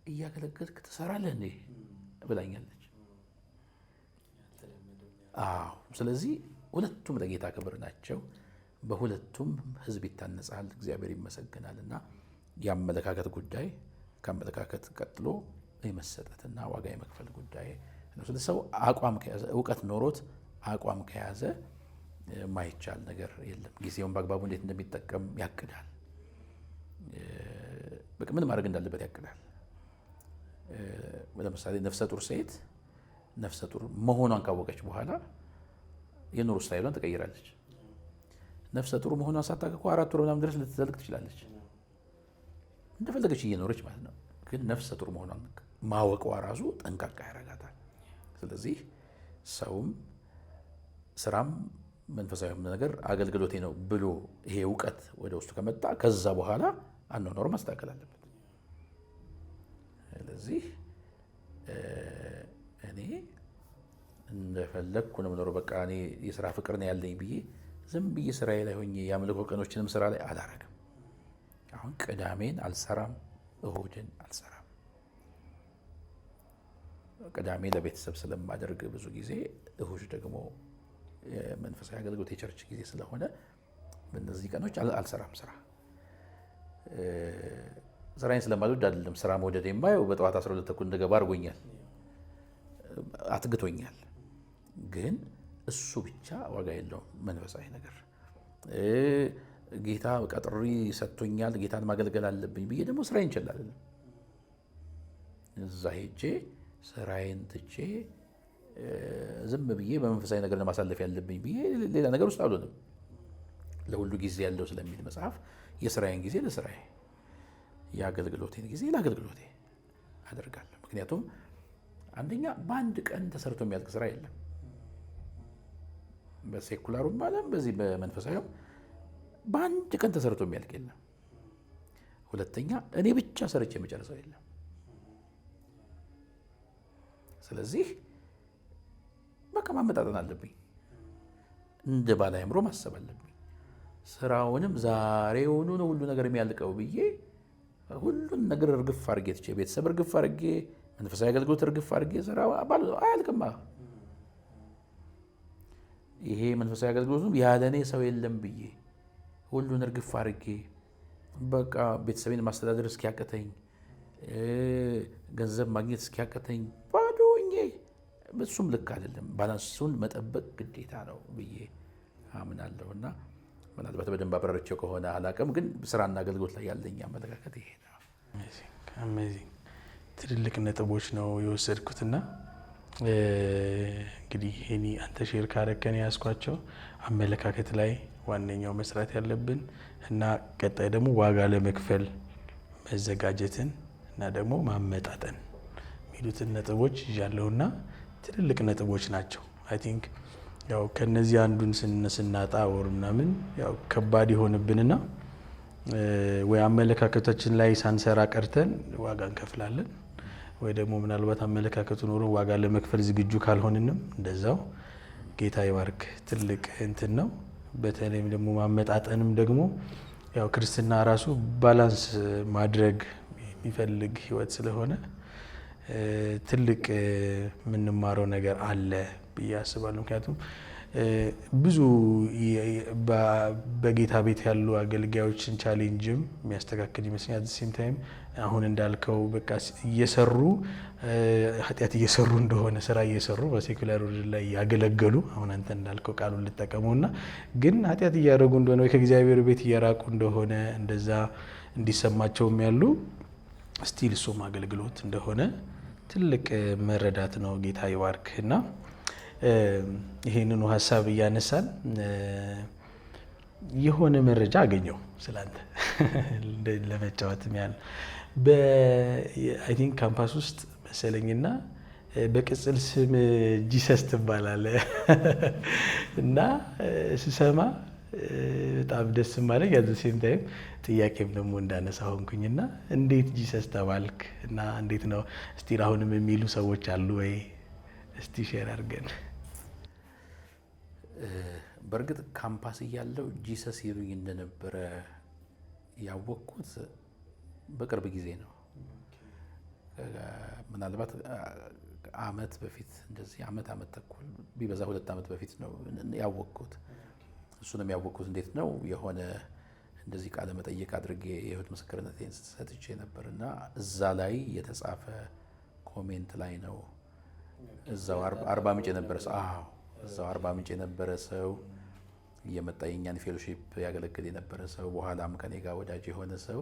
እያገለገልክ ትሰራለህ እንዴ ብላኛለች። አዎ። ስለዚህ ሁለቱም ለጌታ ክብር ናቸው። በሁለቱም ህዝብ ይታነጻል፣ እግዚአብሔር ይመሰግናል። እና የአመለካከት ጉዳይ ከአመለካከት ቀጥሎ የመሰጠትና ዋጋ የመክፈል ጉዳይ ነው። ስለዚህ ሰው አቋም ከያዘ እውቀት ኖሮት አቋም ከያዘ ማይቻል ነገር የለም። ጊዜውን በአግባቡ እንዴት እንደሚጠቀም ያቅዳል። በቃ ምን ማድረግ እንዳለበት ያቅዳል። ለምሳሌ ነፍሰ ጡር ሴት ነፍሰ ጡር መሆኗን ካወቀች በኋላ የኑሮ ስታይሏን ትቀይራለች። ነፍሰ ጡር መሆኗን ሳታውቅ እኮ 4 ወር ምናምን ድረስ ልትዘልቅ ትችላለች፣ እንደፈለገች እየኖረች ማለት ነው። ግን ነፍሰ ጡር መሆኗን ማወቋ ራሱ ጠንቃቃ ያደርጋታል። ስለዚህ ሰውም ስራም መንፈሳዊ ነገር አገልግሎቴ ነው ብሎ ይሄ እውቀት ወደ ውስጡ ከመጣ ከዛ በኋላ አኗኗሩ ማስተካከል አለበት። ስለዚህ እኔ እንደፈለግኩ ነው የምኖረው። በቃ እኔ የስራ ፍቅር ነው ያለኝ ብዬ ዝም ብዬ ስራዬ ላይ ሆኜ የአምልኮ ቀኖችንም ስራ ላይ አላረግም። አሁን ቅዳሜን አልሰራም፣ እሁድን አልሰራም። ቅዳሜ ለቤተሰብ ስለማደርግ ብዙ ጊዜ፣ እሁድ ደግሞ የመንፈሳዊ አገልግሎት የቸርች ጊዜ ስለሆነ በእነዚህ ቀኖች አልሰራም። ስራዬን ስለማልወድ አይደለም። ስራ መውደድ የማየው በጠዋት 12 ተኩል እንደገባ አድርጎኛል፣ አትግቶኛል። ግን እሱ ብቻ ዋጋ የለውም። መንፈሳዊ ነገር ጌታ ቀጥሪ ሰጥቶኛል፣ ጌታን ማገልገል አለብኝ ብዬ ደግሞ ስራዬን እንችላለን። እዛ ሄጄ ስራዬን ትቼ ዝም ብዬ በመንፈሳዊ ነገር ለማሳለፍ ያለብኝ ብዬ ሌላ ነገር ውስጥ አልሆንም። ለሁሉ ጊዜ ያለው ስለሚል መጽሐፍ የስራዬን ጊዜ ለስራዬ፣ የአገልግሎቴን ጊዜ ለአገልግሎቴ አደርጋለሁ። ምክንያቱም አንደኛ በአንድ ቀን ተሰርቶ የሚያልቅ ስራ የለም። በሴኩላሩም ዓለም በዚህ በመንፈሳዊም በአንድ ቀን ተሰርቶ የሚያልቅ የለም። ሁለተኛ እኔ ብቻ ሰርቼ የመጨረሰው የለም። ስለዚህ በቃ ማመጣጠን አለብኝ። እንደ ባለ አእምሮ ማሰብ አለብኝ። ስራውንም ዛሬውኑ ነው ሁሉ ነገር የሚያልቀው ብዬ ሁሉን ነገር እርግፍ አድርጌ ትቼ ቤተሰብ እርግፍ አድርጌ መንፈሳዊ አገልግሎት እርግፍ አድርጌ ስራ አያልቅማ። ይሄ መንፈሳዊ አገልግሎቱም ያለ እኔ ሰው የለም ብዬ ሁሉን እርግፍ አድርጌ በቃ ቤተሰቤን ማስተዳደር እስኪያቅተኝ፣ ገንዘብ ማግኘት እስኪያቅተኝ ባዶ ሆኜ፣ እሱም ልክ አይደለም። ባላንሱን መጠበቅ ግዴታ ነው ብዬ አምናለሁ። እና ምናልባት በደንብ አብራርቼው ከሆነ አላውቅም፣ ግን ስራና አገልግሎት ላይ ያለኝ አመለካከት ይሄ ነው። አሜዚንግ ትልልቅ ነጥቦች ነው የወሰድኩትና እንግዲህ እኔ አንተ ሼር ካረከን ያስኳቸው አመለካከት ላይ ዋነኛው መስራት ያለብን እና ቀጣይ ደግሞ ዋጋ ለመክፈል መዘጋጀትን እና ደግሞ ማመጣጠን የሚሉትን ነጥቦች ይዣለሁና ትልልቅ ነጥቦች ናቸው። አይ ቲንክ ያው ከነዚህ አንዱን ስናጣ ወር ምናምን ያው ከባድ ይሆንብንና ወይ አመለካከታችን ላይ ሳንሰራ ቀርተን ዋጋ እንከፍላለን፣ ወይ ደግሞ ምናልባት አመለካከቱ ኖሮ ዋጋ ለመክፈል ዝግጁ ካልሆንንም እንደዛው። ጌታ ይባርክ። ትልቅ እንትን ነው። በተለይም ደግሞ ማመጣጠንም ደግሞ ያው ክርስትና ራሱ ባላንስ ማድረግ የሚፈልግ ህይወት ስለሆነ ትልቅ የምንማረው ነገር አለ ብዬ አስባለሁ። ምክንያቱም ብዙ በጌታ ቤት ያሉ አገልጋዮችን ቻሌንጅም የሚያስተካክል ይመስለኛል። ሴም ታይም አሁን እንዳልከው በቃ እየሰሩ ኃጢአት እየሰሩ እንደሆነ ስራ እየሰሩ በሴኩላር ላይ ያገለገሉ፣ አሁን አንተ እንዳልከው ቃሉን ልጠቀመውና ግን ኃጢአት እያደረጉ እንደሆነ ወይ ከእግዚአብሔር ቤት እየራቁ እንደሆነ እንደዛ እንዲሰማቸውም ያሉ ስቲል እሱም አገልግሎት እንደሆነ ትልቅ መረዳት ነው። ጌታ ይባርክ። እና ይሄንኑ ሀሳብ እያነሳን የሆነ መረጃ አገኘው ስላንተ ለመጫወትም ያህል አይ ቲንክ ካምፓስ ውስጥ መሰለኝና በቅጽል ስም ጂሰስ ትባላለህ እና ስሰማ በጣም ደስ ማለኝ። ያዘ ሴም ታይም ጥያቄም ደግሞ እንዳነሳ ሆንኩኝና እንዴት ጂሰስ ተባልክ እና እንዴት ነው እስቲል አሁንም የሚሉ ሰዎች አሉ ወይ? እስቲ ሼር አድርገን። በእርግጥ ካምፓስ እያለው ጂሰስ ይሉኝ እንደነበረ ያወቅኩት በቅርብ ጊዜ ነው። ምናልባት አመት በፊት እንደዚህ አመት ተኩል ቢበዛ 2 ዓመት በፊት ነው ያወቅኩት። እሱንም ያወቅኩት እንዴት ነው የሆነ እንደዚህ ቃለ መጠይቅ አድርጌ የህይወት ምስክርነቴን ሰጥቼ ነበርና እዛ ላይ የተጻፈ ኮሜንት ላይ ነው። እዛው አርባ ምንጭ የነበረ ሰው እዛው አርባ ምንጭ የነበረ ሰው እየመጣ የኛን ፌሎሺፕ ያገለግል የነበረ ሰው በኋላም ከኔ ጋር ወዳጅ የሆነ ሰው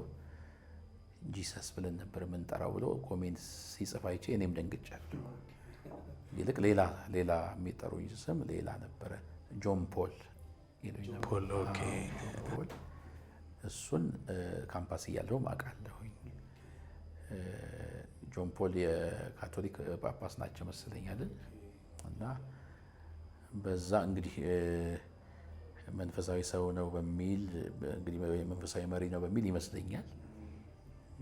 ጂሰስ ብለን ነበር የምንጠራው ብሎ ኮሜንት ሲጽፍ አይቼ እኔም ደንግጫለሁ። ይልቅ ሌላ የሚጠሩኝ ስም ሌላ ነበረ፣ ጆን ፖል ይሉኝ ነበር። ፖል እሱን ካምፓስ እያለሁም አውቃለሁኝ። ጆን ፖል የካቶሊክ ጳጳስ ናቸው መሰለኛል። እና በዛ እንግዲህ መንፈሳዊ ሰው ነው በሚል እንግዲህ መንፈሳዊ መሪ ነው በሚል ይመስለኛል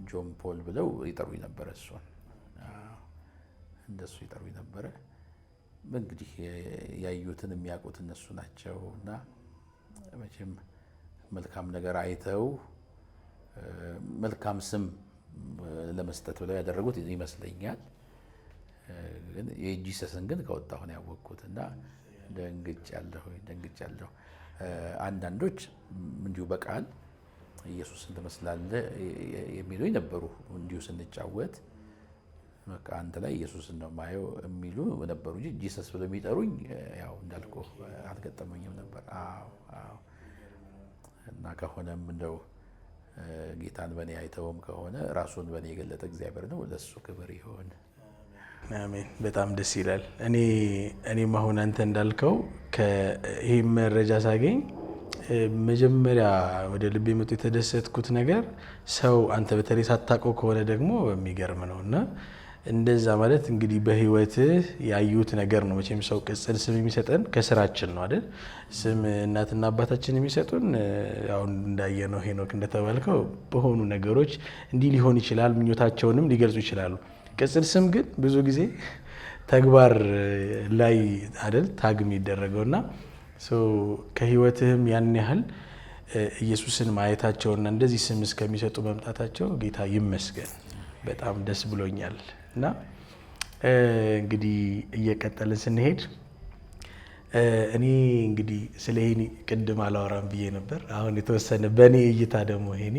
ጆን ፖል ብለው ይጠሩኝ ነበረ። እሱን እንደሱ ይጠሩኝ ነበረ። እንግዲህ ያዩትን የሚያውቁት እነሱ ናቸው። እና መቼም መልካም ነገር አይተው መልካም ስም ለመስጠት ብለው ያደረጉት ይመስለኛል። ግን የጂሰስን ግን ከወጣሁ ነው ያወቅኩት እና ደንግጫለሁ። አንዳንዶች እንዲሁ በቃል ኢየሱስን ትመስላለህ የሚሉኝ ነበሩ። እንዲሁ ስንጫወት በቃ አንተ ላይ ኢየሱስን ነው ማየው የሚሉ ነበሩ እንጂ ጂሰስ ብለው የሚጠሩኝ ያው እንዳልኩህ አልገጠመኝም ነበር። እና ከሆነም እንደው ጌታን በእኔ አይተውም ከሆነ ራሱን በእኔ የገለጠ እግዚአብሔር ነው፣ ለእሱ ክብር ይሆን። አሜን። በጣም ደስ ይላል። እኔም አሁን አንተ እንዳልከው ይህ መረጃ ሳገኝ መጀመሪያ ወደ ልቤ መጡ የተደሰትኩት ነገር ሰው አንተ በተለይ ሳታውቀው ከሆነ ደግሞ የሚገርም ነው እና እንደዛ ማለት እንግዲህ በህይወትህ ያዩት ነገር ነው። መቼም ሰው ቅጽል ስም የሚሰጠን ከስራችን ነው አይደል? ስም እናትና አባታችን የሚሰጡን አሁን እንዳየነው ሄኖክ እንደተባልከው በሆኑ ነገሮች እንዲህ ሊሆን ይችላል፣ ምኞታቸውንም ሊገልጹ ይችላሉ። ቅጽል ስም ግን ብዙ ጊዜ ተግባር ላይ አይደል ታግ የሚደረገውና ከህይወትህም ያን ያህል ኢየሱስን ማየታቸውና እንደዚህ ስም እስከሚሰጡ መምጣታቸው ጌታ ይመስገን። በጣም ደስ ብሎኛል። እና እንግዲህ እየቀጠልን ስንሄድ እኔ እንግዲህ ስለ ሄኒ ቅድም አላወራም ብዬ ነበር። አሁን የተወሰነ በእኔ እይታ ደግሞ ሄኒ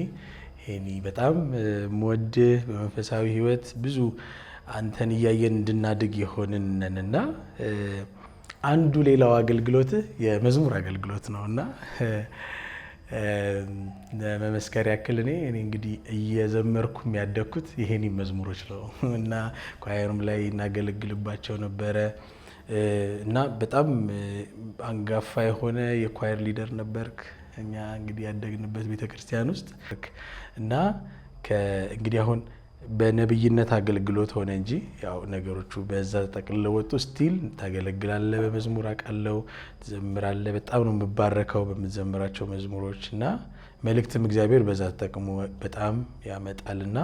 በጣም የምወድህ በመንፈሳዊ ህይወት ብዙ አንተን እያየን እንድናድግ የሆንንና አንዱ ሌላው አገልግሎትህ የመዝሙር አገልግሎት ነው እና ለመመስከር ያክል እኔ እንግዲህ እየዘመርኩ የሚያደግኩት የሄኒ መዝሙሮች ነው እና ኳየርም ላይ እናገለግልባቸው ነበረ እና በጣም አንጋፋ የሆነ የኳየር ሊደር ነበርክ። እኛ እንግዲህ ያደግንበት ቤተክርስቲያን ውስጥ እና እንግዲህ አሁን በነብይነት አገልግሎት ሆነ እንጂ ያው ነገሮቹ በዛ ተጠቅልለው ወጡ። ስቲል ታገለግላለህ፣ በመዝሙር አውቃለሁ፣ ትዘምራለህ። በጣም ነው የምባረከው በምትዘምራቸው መዝሙሮች እና መልእክትም እግዚአብሔር በዛ ተጠቅሞ በጣም ያመጣልና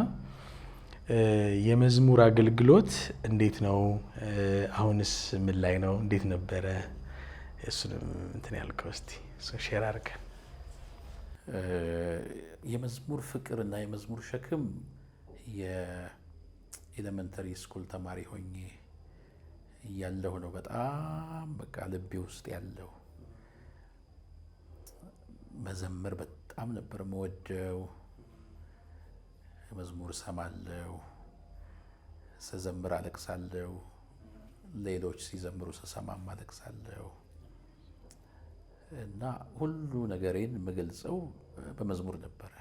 የመዝሙር አገልግሎት እንዴት ነው? አሁንስ ምን ላይ ነው? እንዴት ነበረ? እሱንም እንትን ያልከው እስቲ ሼር አድርገን። የመዝሙር ፍቅር እና የመዝሙር ሸክም የኤሌመንተሪ ስኩል ተማሪ ሆኜ እያለሁ ነው በጣም በቃ ልቤ ውስጥ ያለው። መዘመር በጣም ነበር የምወደው። መዝሙር እሰማለሁ፣ ስዘምር አለቅሳለሁ፣ ሌሎች ሲዘምሩ ስሰማም አለቅሳለሁ እና ሁሉ ነገሬን የምገልጸው በመዝሙር ነበረ።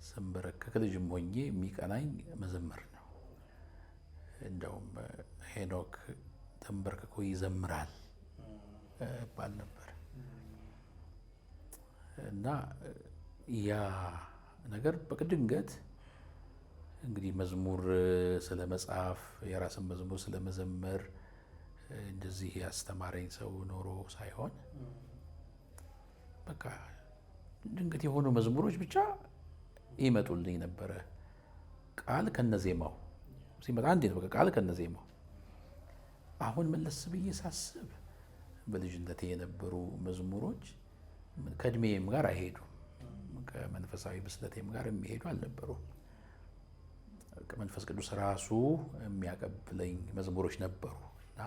ስንበረከክ ልጅም ሆኜ የሚቀናኝ መዘመር ነው። እንደውም ሄኖክ ተንበርክኮ ይዘምራል ባል ነበር እና ያ ነገር በድንገት እንግዲህ መዝሙር ስለ መጽሐፍ የራስን መዝሙር ስለ መዘመር እንደዚህ ያስተማረኝ ሰው ኖሮ ሳይሆን በቃ ድንገት የሆኑ መዝሙሮች ብቻ ይመጡልኝ ነበረ። ቃል ከነዜማው ሲመጣ አንዴ ነው በቃ ቃል ከነዜማው። አሁን መለስ ብዬ ሳስብ በልጅነቴ የነበሩ መዝሙሮች ከእድሜም ጋር አይሄዱም፣ ከመንፈሳዊ ብስለቴም ጋር የሚሄዱ አልነበሩም። መንፈስ ቅዱስ ራሱ የሚያቀብለኝ መዝሙሮች ነበሩ እና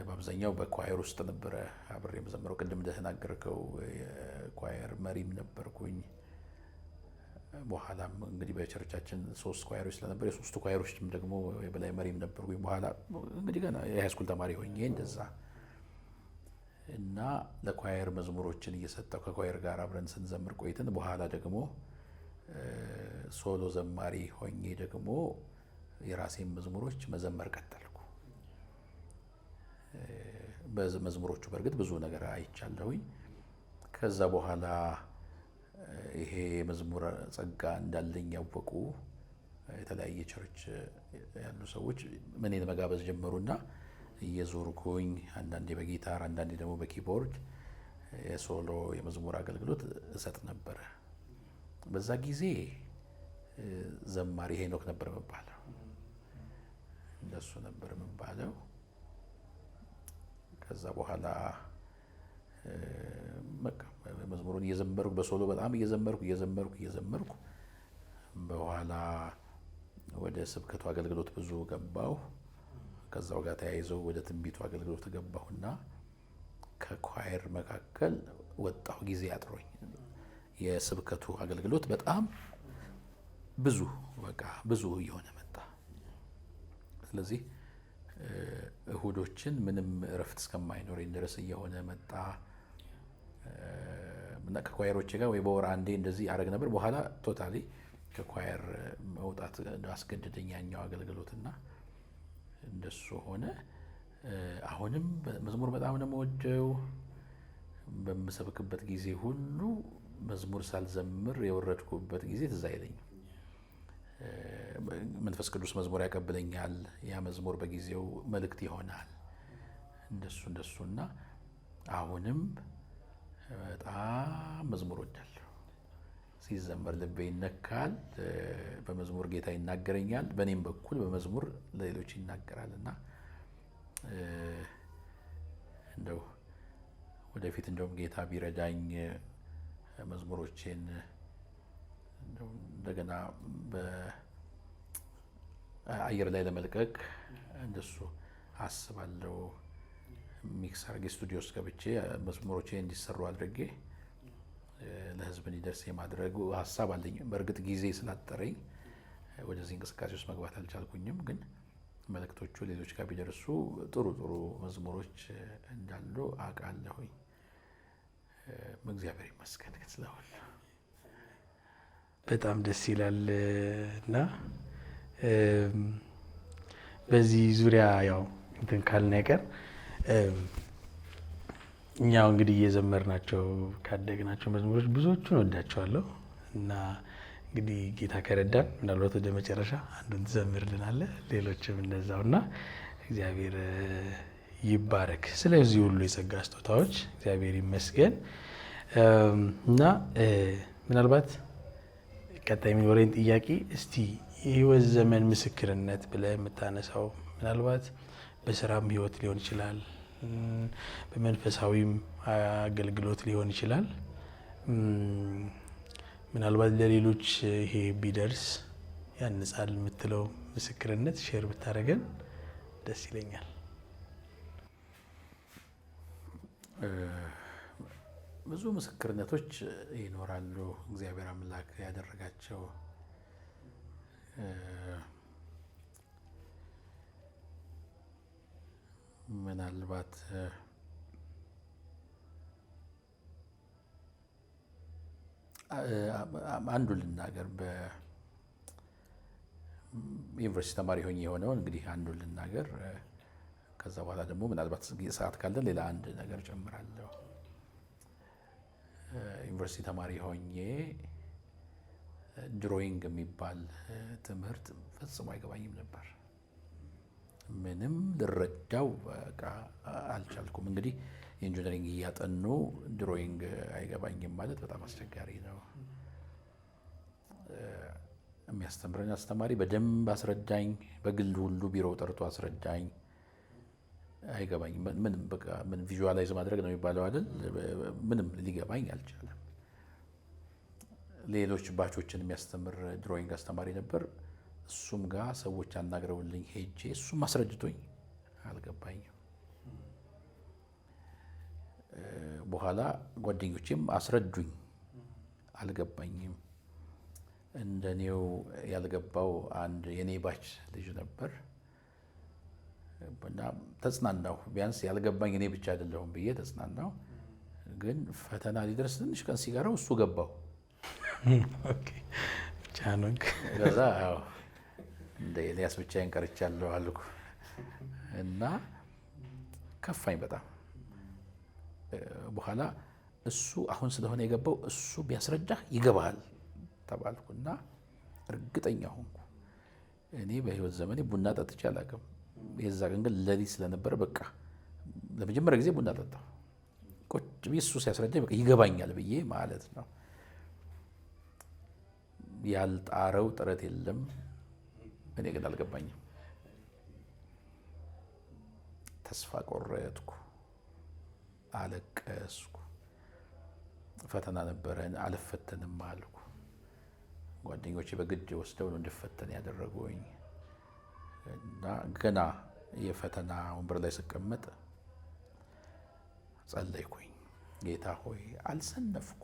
በአብዛኛው በኳየር ውስጥ ነበረ አብሬ የምዘምረው። ቅድም እንደተናገርከው የኳየር መሪም ነበርኩኝ። በኋላም እንግዲህ በቸርቻችን 3 ኳየሮች ስለነበር የ3ቱ ኳየሮችም ደግሞ የበላይ መሪም ነበርኩኝ። በኋላ እንግዲህ ገና የሃይስኩል ተማሪ ሆኜ እንደዛ እና ለኳየር መዝሙሮችን እየሰጠው ከኳየር ጋር አብረን ስንዘምር ቆይተን በኋላ ደግሞ ሶሎ ዘማሪ ሆኜ ደግሞ የራሴን መዝሙሮች መዘመር ቀጠልኩ። በመዝሙሮቹ በእርግጥ ብዙ ነገር አይቻለሁኝ። ከዛ በኋላ ይሄ የመዝሙር ጸጋ እንዳለኝ ያወቁ የተለያየ ቸርች ያሉ ሰዎች እኔን መጋበዝ ጀመሩና እየዞርኩኝ አንዳንዴ በጊታር አንዳንዴ ደግሞ በኪቦርድ የሶሎ የመዝሙር አገልግሎት እሰጥ ነበረ። በዛ ጊዜ ዘማሪ ሄኖክ ነበር የምባለው፣ እንደሱ ነበር የምባለው። ከዛ በኋላ መዝሙሩን እየዘመርኩ በሶሎ በጣም እየዘመርኩ በኋላ ወደ ስብከቱ አገልግሎት ብዙ ገባሁ። ከዛው ጋር ተያይዘው ወደ ትንቢቱ አገልግሎት ገባሁና ከኳየር መካከል ወጣሁ። ጊዜ አጥሮኝ የስብከቱ አገልግሎት በጣም ብዙ እየሆነ መጣ። ስለዚህ እሁዶችን ምንም እረፍት እስከማይኖረኝ ድረስ እየሆነ መጣ እና ከኳየሮቼ ጋር ወይ በወር አንዴ እንደዚህ አደረግ ነበር። በኋላ ቶታሊ ከኳየር መውጣት አስገድደኝ ያኛው አገልግሎትና እንደሱ ሆነ። አሁንም መዝሙር በጣም ነው የምወደው። በምሰብክበት ጊዜ ሁሉ መዝሙር ሳልዘምር የወረድኩበት ጊዜ ትዝ አይለኝም። መንፈስ ቅዱስ መዝሙር ያቀብለኛል። ያ መዝሙር በጊዜው መልእክት ይሆናል። እንደሱና አሁንም በጣም መዝሙር ወዳለሁ። ሲዘመር ልቤ ይነካል። በመዝሙር ጌታ ይናገረኛል፣ በእኔም በኩል በመዝሙር ለሌሎች ይናገራልና እንደው ወደፊት እንደውም ጌታ ቢረዳኝ መዝሙሮቼን እንደገና በአየር ላይ ለመልቀቅ እንደሱ አስባለሁ። ሚክስ አድርጌ ስቱዲዮ ውስጥ ገብቼ መዝሙሮቼ እንዲሰሩ አድርጌ ለሕዝብ እንዲደርስ የማድረጉ ሀሳብ አለኝ። በእርግጥ ጊዜ ስላጠረኝ ወደዚህ እንቅስቃሴ ውስጥ መግባት አልቻልኩኝም። ግን መልእክቶቹ ሌሎች ጋር ቢደርሱ ጥሩ መዝሙሮች እንዳሉ አውቃለሁኝ። እግዚአብሔር ይመስገን ስለሁሉ። በጣም ደስ ይላል እና በዚህ ዙሪያ ያው እንትን ካልን አይቀር እኛው እንግዲህ እየዘመርናቸው ካደግናቸው መዝሙሮች ብዙዎቹን ወዳቸዋለሁ እና እንግዲህ ጌታ ከረዳን ምናልባት ወደ መጨረሻ አንዱን ትዘምርልናለህ፣ ሌሎችም እንደዛው እና እግዚአብሔር ይባረክ። ስለዚህ ሁሉ የጸጋ ስጦታዎች እግዚአብሔር ይመስገን እና ምናልባት ቀጣይ የሚኖረኝ ጥያቄ እስቲ የህይወት ዘመን ምስክርነት ብለህ የምታነሳው ምናልባት በስራም ህይወት ሊሆን ይችላል፣ በመንፈሳዊም አገልግሎት ሊሆን ይችላል። ምናልባት ለሌሎች ይሄ ቢደርስ ያንጻል የምትለው ምስክርነት ሼር ብታደርገን ደስ ይለኛል። ብዙ ምስክርነቶች ይኖራሉ። እግዚአብሔር አምላክ ያደረጋቸው ምናልባት አንዱ ልናገር። በዩኒቨርሲቲ ተማሪ ሆኜ የሆነውን እንግዲህ አንዱ ልናገር። ከዛ በኋላ ደግሞ ምናልባት ሰዓት ካለን ሌላ አንድ ነገር ጨምራለሁ። ዩኒቨርሲቲ ተማሪ ሆኜ ድሮይንግ የሚባል ትምህርት ፈጽሞ አይገባኝም ነበር። ምንም ልረዳው በቃ አልቻልኩም። እንግዲህ የኢንጂነሪንግ እያጠኑ ድሮይንግ አይገባኝም ማለት በጣም አስቸጋሪ ነው። የሚያስተምረኝ አስተማሪ በደንብ አስረዳኝ። በግል ሁሉ ቢሮ ጠርቶ አስረዳኝ። አይገባኝም። ምንም በቃ ምን ቪዥዋላይዝ ማድረግ ነው የሚባለው አይደል? ምንም ሊገባኝ አልቻለም። ሌሎች ባቾችን የሚያስተምር ድሮይንግ አስተማሪ ነበር። እሱም ጋር ሰዎች አናግረውልኝ ሄጄ እሱም አስረድቶኝ አልገባኝም። በኋላ ጓደኞቼም አስረዱኝ፣ አልገባኝም። እንደኔው ያልገባው አንድ የኔ ባች ልጅ ነበር እና ተጽናናሁ። ቢያንስ ያልገባኝ እኔ ብቻ አይደለሁም ብዬ ተጽናናሁ። ግን ፈተና ሊደርስ ትንሽ ቀን ሲቀረው እሱ ገባው። ከዛ እንደ ኤልያስ ብቻዬን ቀርቻለሁ አልኩ እና ከፋኝ በጣም። በኋላ እሱ አሁን ስለሆነ የገባው እሱ ቢያስረዳህ ይገባሃል ተባልኩና እርግጠኛ ሆንኩ። እኔ በህይወት ዘመኔ ቡና ጠጥቼ አላውቅም። የዛ ቀን ግን ሌሊት ስለነበረ በቃ ለመጀመሪያ ጊዜ ቡና ጠጣሁ። ቁጭ ብዬ እሱ ሲያስረዳኝ በቃ ይገባኛል ብዬ ማለት ነው። ያልጣረው ጥረት የለም። እኔ ግን አልገባኝም። ተስፋ ቆረጥኩ፣ አለቀስኩ። ፈተና ነበረ፣ አልፈተንም አልኩ። ጓደኞቼ በግድ ወስደው ነው እንድፈተን ያደረጉኝ እና ገና የፈተና ወንበር ላይ ስቀመጥ ጸለይኩኝ። ጌታ ሆይ አልሰነፍኩ፣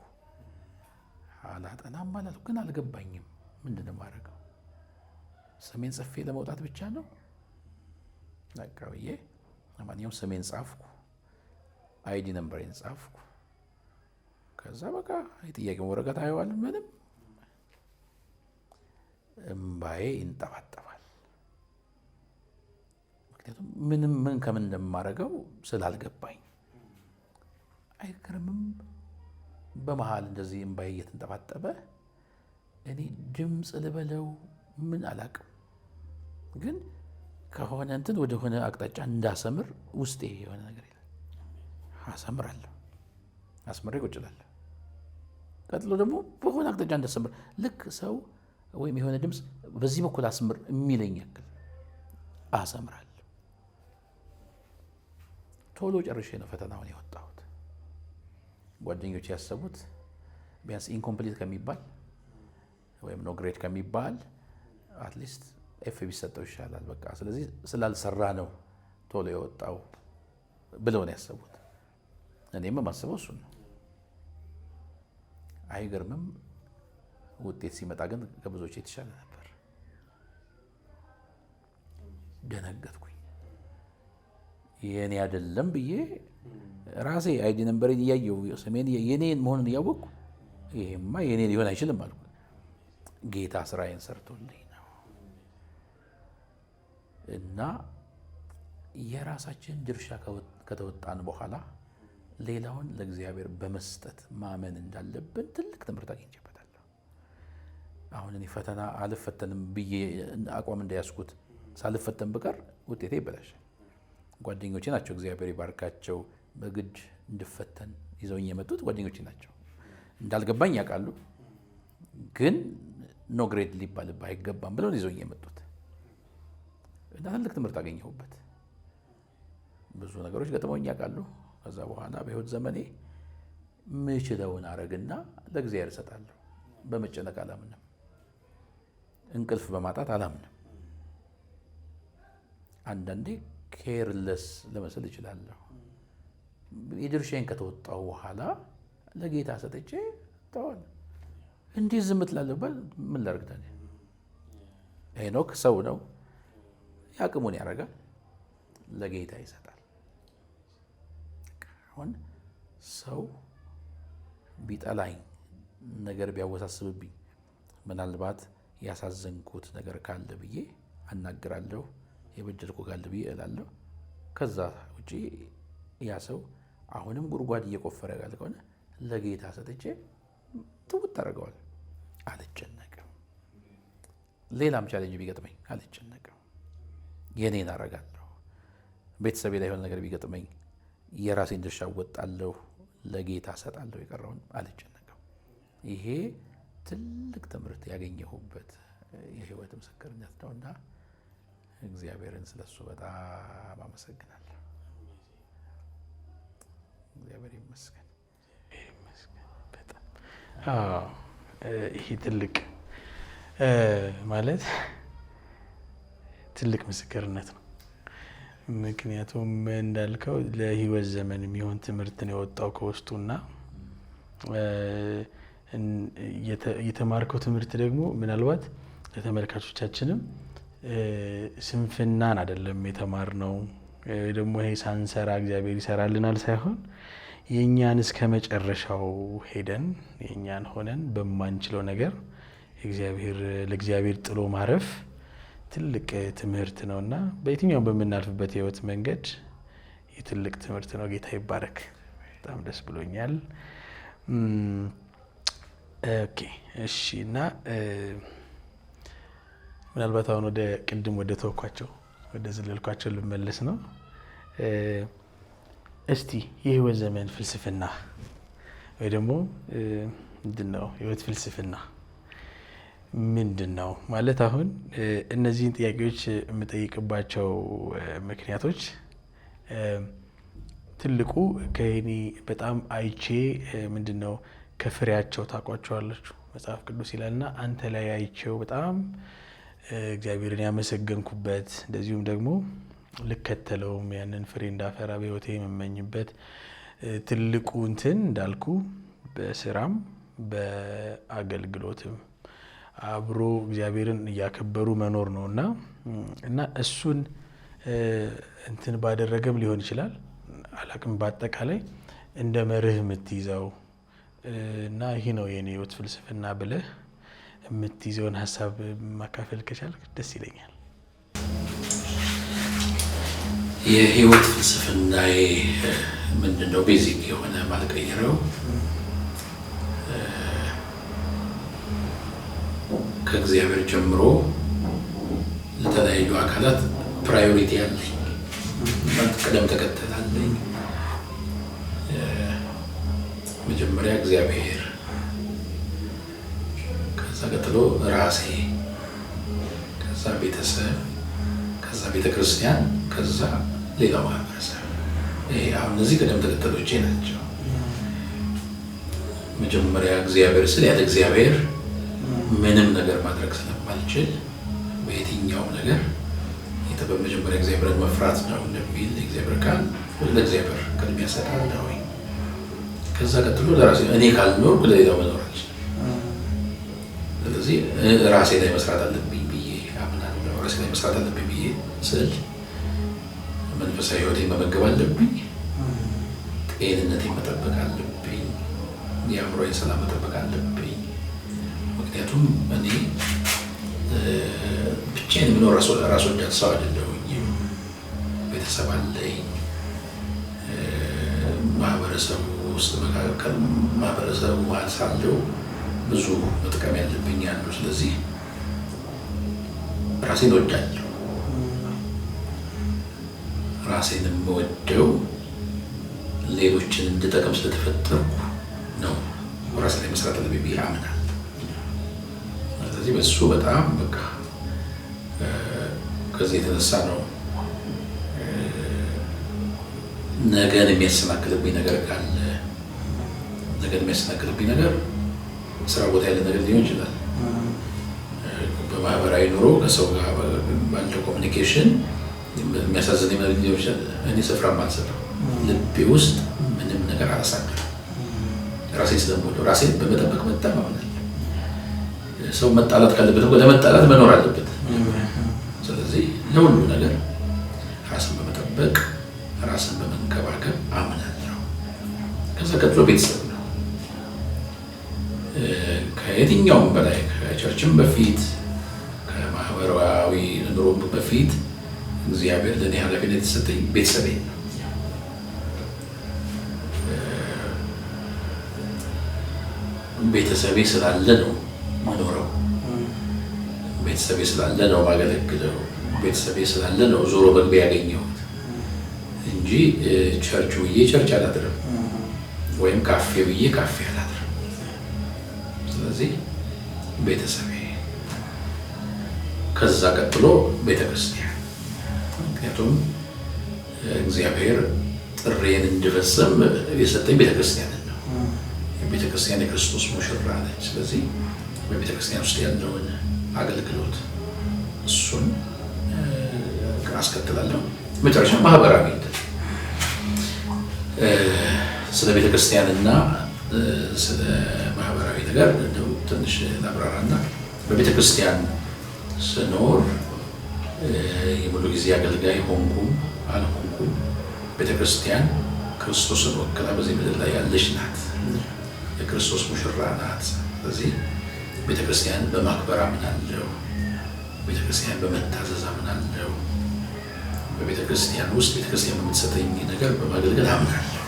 አላጠናም አላልኩ፣ ግን አልገባኝም። ምንድን ነው የማደርገው? ስሜን ጽፌ ለመውጣት ብቻ ነው? በቃ ብዬ ለማንኛውም ስሜን ጻፍኩ፣ አይዲ ነምበሬን ጻፍኩ። ከዛ በቃ የጥያቄውን ወረቀት አየዋል። ምንም እምባዬ ይንጠባጠባል። ምክንያቱም ምን ከምን እንደማደርገው ስላልገባኝ። አይገርምም? በመሀል እንደዚህ እምባዬ እየተንጠባጠበ እኔ ድምፅ ልበለው ምን አላቅም፣ ግን ከሆነ እንትን ወደ ሆነ አቅጣጫ እንዳሰምር ውስጤ የሆነ ነገር ይላል። አሰምራለሁ፣ አስመሬ ቁጭ እላለሁ። ቀጥሎ ደግሞ በሆነ አቅጣጫ እንዳሰምር ልክ ሰው ወይም የሆነ ድምፅ በዚህ በኩል አስምር የሚለኝ ያክል አሰምራለሁ። ቶሎ ጨርሼ ነው ፈተናውን የወጣሁት። ጓደኞች ያሰቡት ቢያንስ ኢንኮምፕሊት ከሚባል ወይም ኖ ግሬድ ከሚባል አትሊስት ኤፍ ቢሰጠው ይሻላል፣ በቃ ስለዚህ ስላልሰራ ነው ቶሎ የወጣው ብለው ነው ያሰቡት። እኔም የማስበው እሱን ነው። አይገርምም? ውጤት ሲመጣ ግን ከብዙዎች የተሻለ ነበር። ደነገጥኩኝ። የኔ አይደለም ብዬ ራሴ አይዲ ነምበሬን እያየሁ ስሜን የኔን መሆኑን እያወቅኩ ይሄማ የኔ ሊሆን አይችልም አልኩ። ጌታ ስራዬን ሰርቶልኝ ነው። እና የራሳችን ድርሻ ከተወጣን በኋላ ሌላውን ለእግዚአብሔር በመስጠት ማመን እንዳለብን ትልቅ ትምህርት አግኝቼበታለሁ። አሁን እኔ ፈተና አልፈተንም ብዬ አቋም እንዳያስኩት ሳልፈተን ብቀር ውጤቴ ይበላሻል። ጓደኞቼ ናቸው፣ እግዚአብሔር ይባርካቸው፣ በግድ እንድፈተን ይዘውኝ የመጡት ጓደኞቼ ናቸው። እንዳልገባኝ ያውቃሉ፣ ግን ኖ ግሬድ ሊባልብህ አይገባም ብለው ይዘውኝ የመጡት እና ትልቅ ትምህርት አገኘሁበት። ብዙ ነገሮች ገጥመውኝ ያውቃሉ። ከዛ በኋላ በህይወት ዘመኔ ምችለውን አረግና ለእግዚአብሔር እሰጣለሁ። በመጨነቅ አላምንም፣ እንቅልፍ በማጣት አላምንም። አንዳንዴ ኬርለስ ለመሰል እችላለሁ። የድርሻዬን ከተወጣሁ በኋላ ለጌታ ሰጥቼ ተዋል። እንዲህ ዝም ትላለህ? ምን ላድርግ ታዲያ? ሄኖክ ሰው ነው፣ ያቅሙን ያደርጋል፣ ለጌታ ይሰጣል። አሁን ሰው ቢጠላኝ፣ ነገር ቢያወሳስብብኝ፣ ምናልባት ያሳዘንኩት ነገር ካለ ብዬ አናግራለሁ፣ የበደልኩ ካለ ብዬ እላለሁ። ከዛ ውጪ ያ ሰው አሁንም ጉድጓድ እየቆፈረ ያለ ከሆነ ለጌታ ሰጥቼ ትውት ታደርገዋል። አልጨነቅም። ሌላም ቻሌንጅ ቢገጥመኝ አልጨነቅም። የኔን አረጋለሁ። ቤተሰቤ ላይ የሆነ ነገር ቢገጥመኝ የራሴን ድርሻ እወጣለሁ፣ ለጌታ ሰጣለሁ፣ የቀረውን አልጨነቅም። ይሄ ትልቅ ትምህርት ያገኘሁበት የህይወት ምስክርነት ነው እና እግዚአብሔርን ስለሱ በጣም አመሰግናለሁ። እግዚአብሔር ይመስገን። ይሄ ትልቅ ማለት ትልቅ ምስክርነት ነው። ምክንያቱም እንዳልከው ለህይወት ዘመን የሚሆን ትምህርትን የወጣው ከውስጡና የተማርከው ትምህርት ደግሞ ምናልባት ለተመልካቾቻችንም ስንፍናን አይደለም የተማርነው፣ ደግሞ ይሄ ሳንሰራ እግዚአብሔር ይሰራልናል ሳይሆን የእኛን እስከ መጨረሻው ሄደን የእኛን ሆነን በማንችለው ነገር ለእግዚአብሔር ጥሎ ማረፍ ትልቅ ትምህርት ነውና በየትኛውም በምናልፍበት የህይወት መንገድ የትልቅ ትምህርት ነው። ጌታ ይባረክ። በጣም ደስ ብሎኛል። ኦኬ እሺ። እና ምናልባት አሁን ወደ ቅድም ወደ ተወኳቸው ወደ ዘለልኳቸው ልመለስ ነው። እስቲ የህይወት ዘመን ፍልስፍና ወይ ደግሞ ምንድነው የህይወት ፍልስፍና ምንድን ነው ማለት? አሁን እነዚህን ጥያቄዎች የምጠይቅባቸው ምክንያቶች ትልቁ ከእኔ በጣም አይቼ ምንድነው ከፍሬያቸው ታውቋቸዋላችሁ መጽሐፍ ቅዱስ ይላልና አንተ ላይ አይቼው በጣም እግዚአብሔርን ያመሰገንኩበት እንደዚሁም ደግሞ ልከተለውም ያንን ፍሬ እንዳፈራ በህይወቴ የምመኝበት ትልቁ እንትን እንዳልኩ በስራም በአገልግሎትም አብሮ እግዚአብሔርን እያከበሩ መኖር ነውና እና እሱን እንትን ባደረገም ሊሆን ይችላል አላቅም በአጠቃላይ እንደ መርህ የምትይዘው እና ይሄ ነው የኔ ህይወት ፍልስፍና ብለህ የምትይዘውን ሀሳብ ማካፈል ከቻልክ ደስ ይለኛል። የህይወት ፍልስፍናዬ ምንድነው? ቤዚክ የሆነ ማልቀየረው ከእግዚአብሔር ጀምሮ ለተለያዩ አካላት ፕራዮሪቲ አለኝ፣ ቅደም ተከተል አለኝ። መጀመሪያ እግዚአብሔር፣ ከዛ ቀጥሎ ራሴ፣ ከዛ ቤተሰብ፣ ከዛ ቤተክርስቲያን፣ ከዛ ሌላው ማህበረሰብ። አሁን እነዚህ ቅደም ተከተሎቼ ናቸው። መጀመሪያ እግዚአብሔር ስል ያለ እግዚአብሔር ምንም ነገር ማድረግ ስለማልችል በየትኛውም ነገር በመጀመሪያ እግዚአብሔርን መፍራት ነው እንደሚል እግዚአብሔር ቃል ለእግዚአብሔር ቅድሚያ እሰጣለሁ። ከዛ ቀጥሎ ለራሴ እኔ ካልኖርኩ ለሌላው መኖር አልችልም። ስለዚህ ራሴ ላይ መስራት አለብኝ ብዬ አምናለሁ። ራሴ ላይ መስራት አለብኝ ብዬ ስል መንፈሳዊ ህይወቴን መመገብ አለብኝ፣ ጤንነቴን መጠበቅ አለብኝ፣ የአእምሮዬን ሰላም መጠበቅ አለብኝ። ምክንያቱም እኔ ብቻዬን የምኖር ራስ ወዳድ ሰው አይደለሁኝም። ቤተሰብ አለኝ። ማህበረሰቡ ውስጥ መካከል ማህበረሰቡ መሀል ሳለሁ ብዙ መጥቀም ያለብኝ ያሉ። ስለዚህ ራሴን ወዳለሁ። ራሴን የምወደው ሌሎችን እንድጠቅም ስለተፈጠርኩ ነው። ራሴ ላይ መስራት አለብኝ ብዬ አምናለሁ። ስለዚህ በሱ በጣም በቃ ከዚህ የተነሳ ነው ነገን የሚያሰናክልብኝ ነገር ካለ ነገን የሚያሰናክልብኝ ነገር ስራ ቦታ ያለ ነገር ሊሆን ይችላል። በማህበራዊ ኑሮ ከሰው ጋር ባለው ኮሚኒኬሽን የሚያሳዝነኝ ነገር ሊሆን ይችላል። እኔ ስፍራም አልሰጠም። ልቤ ውስጥ ምንም ነገር አላሳክልም። ራሴን ስለምወደው ራሴን በመጠበቅ መጠማመን። ሰው መጣላት ካለበት ለመጣላት መኖር አለበት። ስለዚህ ለሁሉ ነገር ራስን በመጠበቅ ራስን በመንከባከብ አምናለሁ። ከዛ ቀጥሎ ቤተሰብ ነው። ከየትኛውም በላይ ከቸርችም በፊት ከማህበራዊ ኑሮ በፊት እግዚአብሔር ለእኔ ኃላፊነት የተሰጠኝ ቤተሰቤ ነው። ቤተሰቤ ስላለ ነው ማኖረው። ቤተሰቤ ስላለ ነው ማገለግለው። ቤተሰቤ ስላለ ነው ዞሮ መግቢያ ያገኘሁት እንጂ ቸርች ውዬ ቸርች አላድርም፣ ወይም ካፌ ውዬ ካፌ አላድርም። ስለዚህ ቤተሰቤ፣ ከዛ ቀጥሎ ቤተክርስቲያን። ምክንያቱም እግዚአብሔር ጥሬን እንድፈጽም የሰጠኝ ቤተክርስቲያንን ነው። ቤተክርስቲያን የክርስቶስ ሙሽራ ነች። ስለዚህ በቤተክርስቲያን ውስጥ ያለውን አገልግሎት እሱን አስከትላለሁ። መጨረሻ ማህበራዊ ስለ ቤተክርስቲያንና ስለ ማህበራዊ ነገር ትንሽ ላብራራና በቤተክርስቲያን ስኖር የሙሉ ጊዜ አገልጋይ ሆንኩም አልሆንኩም ቤተክርስቲያን ክርስቶስን ወክላ በዚህ ምድር ላይ ያለች ናት። የክርስቶስ ሙሽራ ናት። ስለዚህ ቤተክርስቲያን በማክበር አምናለሁ። ቤተክርስቲያን በመታዘዝ አምናለሁ። በቤተክርስቲያን ውስጥ ቤተክርስቲያን በምትሰጠኝ ነገር በማገልገል አምናለሁ።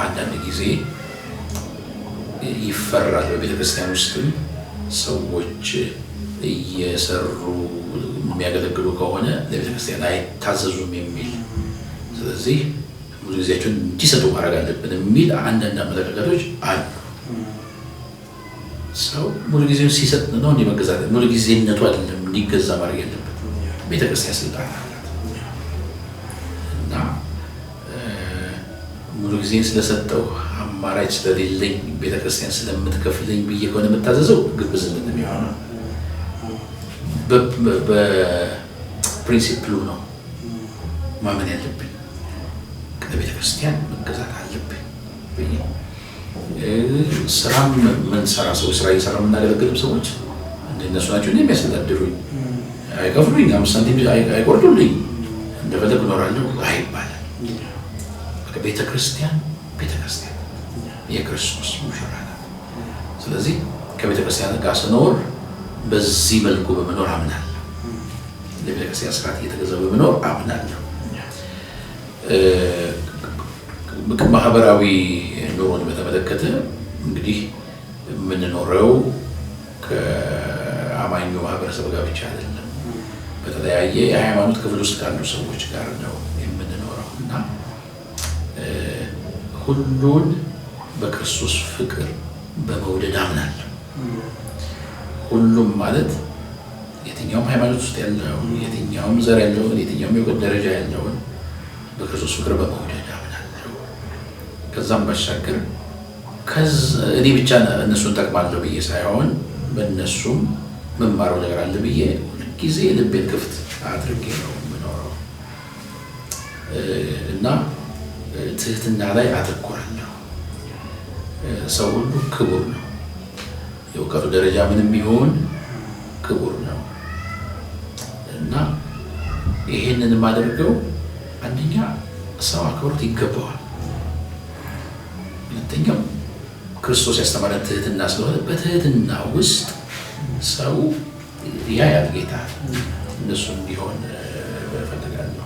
አንዳንድ ጊዜ ይፈራል። በቤተክርስቲያን ውስጥም ሰዎች እየሰሩ የሚያገለግሉ ከሆነ ለቤተክርስቲያን አይታዘዙም የሚል፣ ስለዚህ ብዙ ጊዜያቸውን እንዲሰጡ ማድረግ አለብን የሚል አንዳንድ አመለካከቶች አሉ። ሰው ሙሉ ጊዜውን ሲሰጥ ነው እንዲመገዛት፣ ሙሉ ጊዜነቱ አይደለም እንዲገዛ ማድረግ ያለበት። ቤተክርስቲያን ስልጣን አላት እና ሙሉ ጊዜን ስለሰጠው አማራጭ ስለሌለኝ ቤተክርስቲያን ስለምትከፍለኝ ብዬ ከሆነ የምታዘዘው ግብዝነት ነው የሚሆነው። በፕሪንሲፕሉ ነው ማመን ያለብኝ። ለቤተክርስቲያን መገዛት አለብኝ ብዬ ስራም ምንሰራ ሰዎች ስራ እየሰራ የምናገለግልም ሰዎች እንደነሱ ናቸው የሚያስተዳድሩኝ። አይከፍሉኝ፣ 5 ሳንቲም አይቆርጡልኝ፣ እንደፈለግ እኖራለሁ አይባልም። ቤተክርስቲያን የክርስቶስ ሙሽራ ናት። ስለዚህ ከቤተክርስቲያን ጋር ስኖር በዚህ መልኩ በመኖር አምናለሁ። ለቤተክርስቲያን ስርዓት እየተገዛ በመኖር አምናለሁ። ማህበራዊ ኑሮን በተመለከተ እንግዲህ የምንኖረው ከአማኙ ማህበረሰብ ጋር ብቻ አይደለም፣ በተለያየ የሃይማኖት ክፍል ውስጥ ካሉ ሰዎች ጋር ነው የምንኖረው እና ሁሉን በክርስቶስ ፍቅር በመውደድ አምናለሁ። ሁሉም ማለት የትኛውም ሃይማኖት ውስጥ ያለውን፣ የትኛውም ዘር ያለውን፣ የትኛውም የእውቀት ደረጃ ያለውን በክርስቶስ ፍቅር በመውደድ አምናለሁ። ከዛም ባሻገር እኔ ብቻ እነሱን ጠቅማለሁ ብዬ ሳይሆን በእነሱም መማረው ነገር አለ ብዬ ሁልጊዜ ልቤን ክፍት አድርጌ ነው የምኖረው እና ትህትና ላይ አተኩራለሁ። ሰው ሁሉ ክቡር ነው። የእውቀቱ ደረጃ ምንም ቢሆን ክቡር ነው እና ይሄንን የማደርገው አንደኛ ሰው አክብሮት ይገባዋል፣ ሁለተኛው ክርስቶስ ያስተማረን ትህትና ስለሆነ በትህትና ውስጥ ሰው ያያል ጌታ። እነሱ እንዲሆን እፈልጋለሁ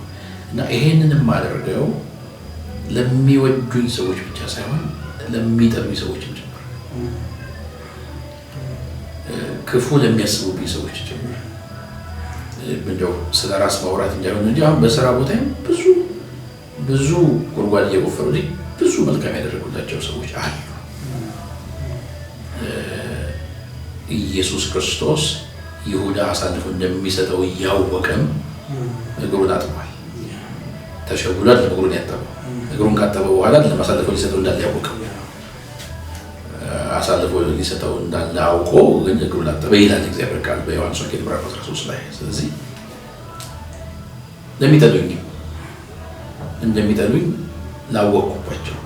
እና ይሄንን የማደርገው ለሚወዱኝ ሰዎች ብቻ ሳይሆን ለሚጠሉኝ ሰዎችም ጭምር፣ ክፉ ለሚያስቡብኝ ሰዎች ጭምር። እንደው ስለ ራስ ማውራት እንዳይሆን እንጂ አሁን በስራ ቦታም ብዙ ጉድጓድ እየቆፈሩልኝ ብዙ መልካም ያደረጉላቸው ሰዎች አሉ። ኢየሱስ ክርስቶስ ይሁዳ አሳልፎ እንደሚሰጠው እያወቀም እግሩን አጥቧል። ተሸጉሏል። እግሩን ያጠበው እግሩን ካጠበ በኋላ ለማሳልፎ ሊሰጠው እንዳለ ያወቀው አሳልፎ ሊሰጠው እንዳለ አውቆ ግን እግሩን አጠበ ይላል እግዚአብሔር ቃል በዮሐንስ ወንጌል ምዕራፍ 13 ላይ። ስለዚህ እንደሚጠሉኝ ላወቅኩባቸው፣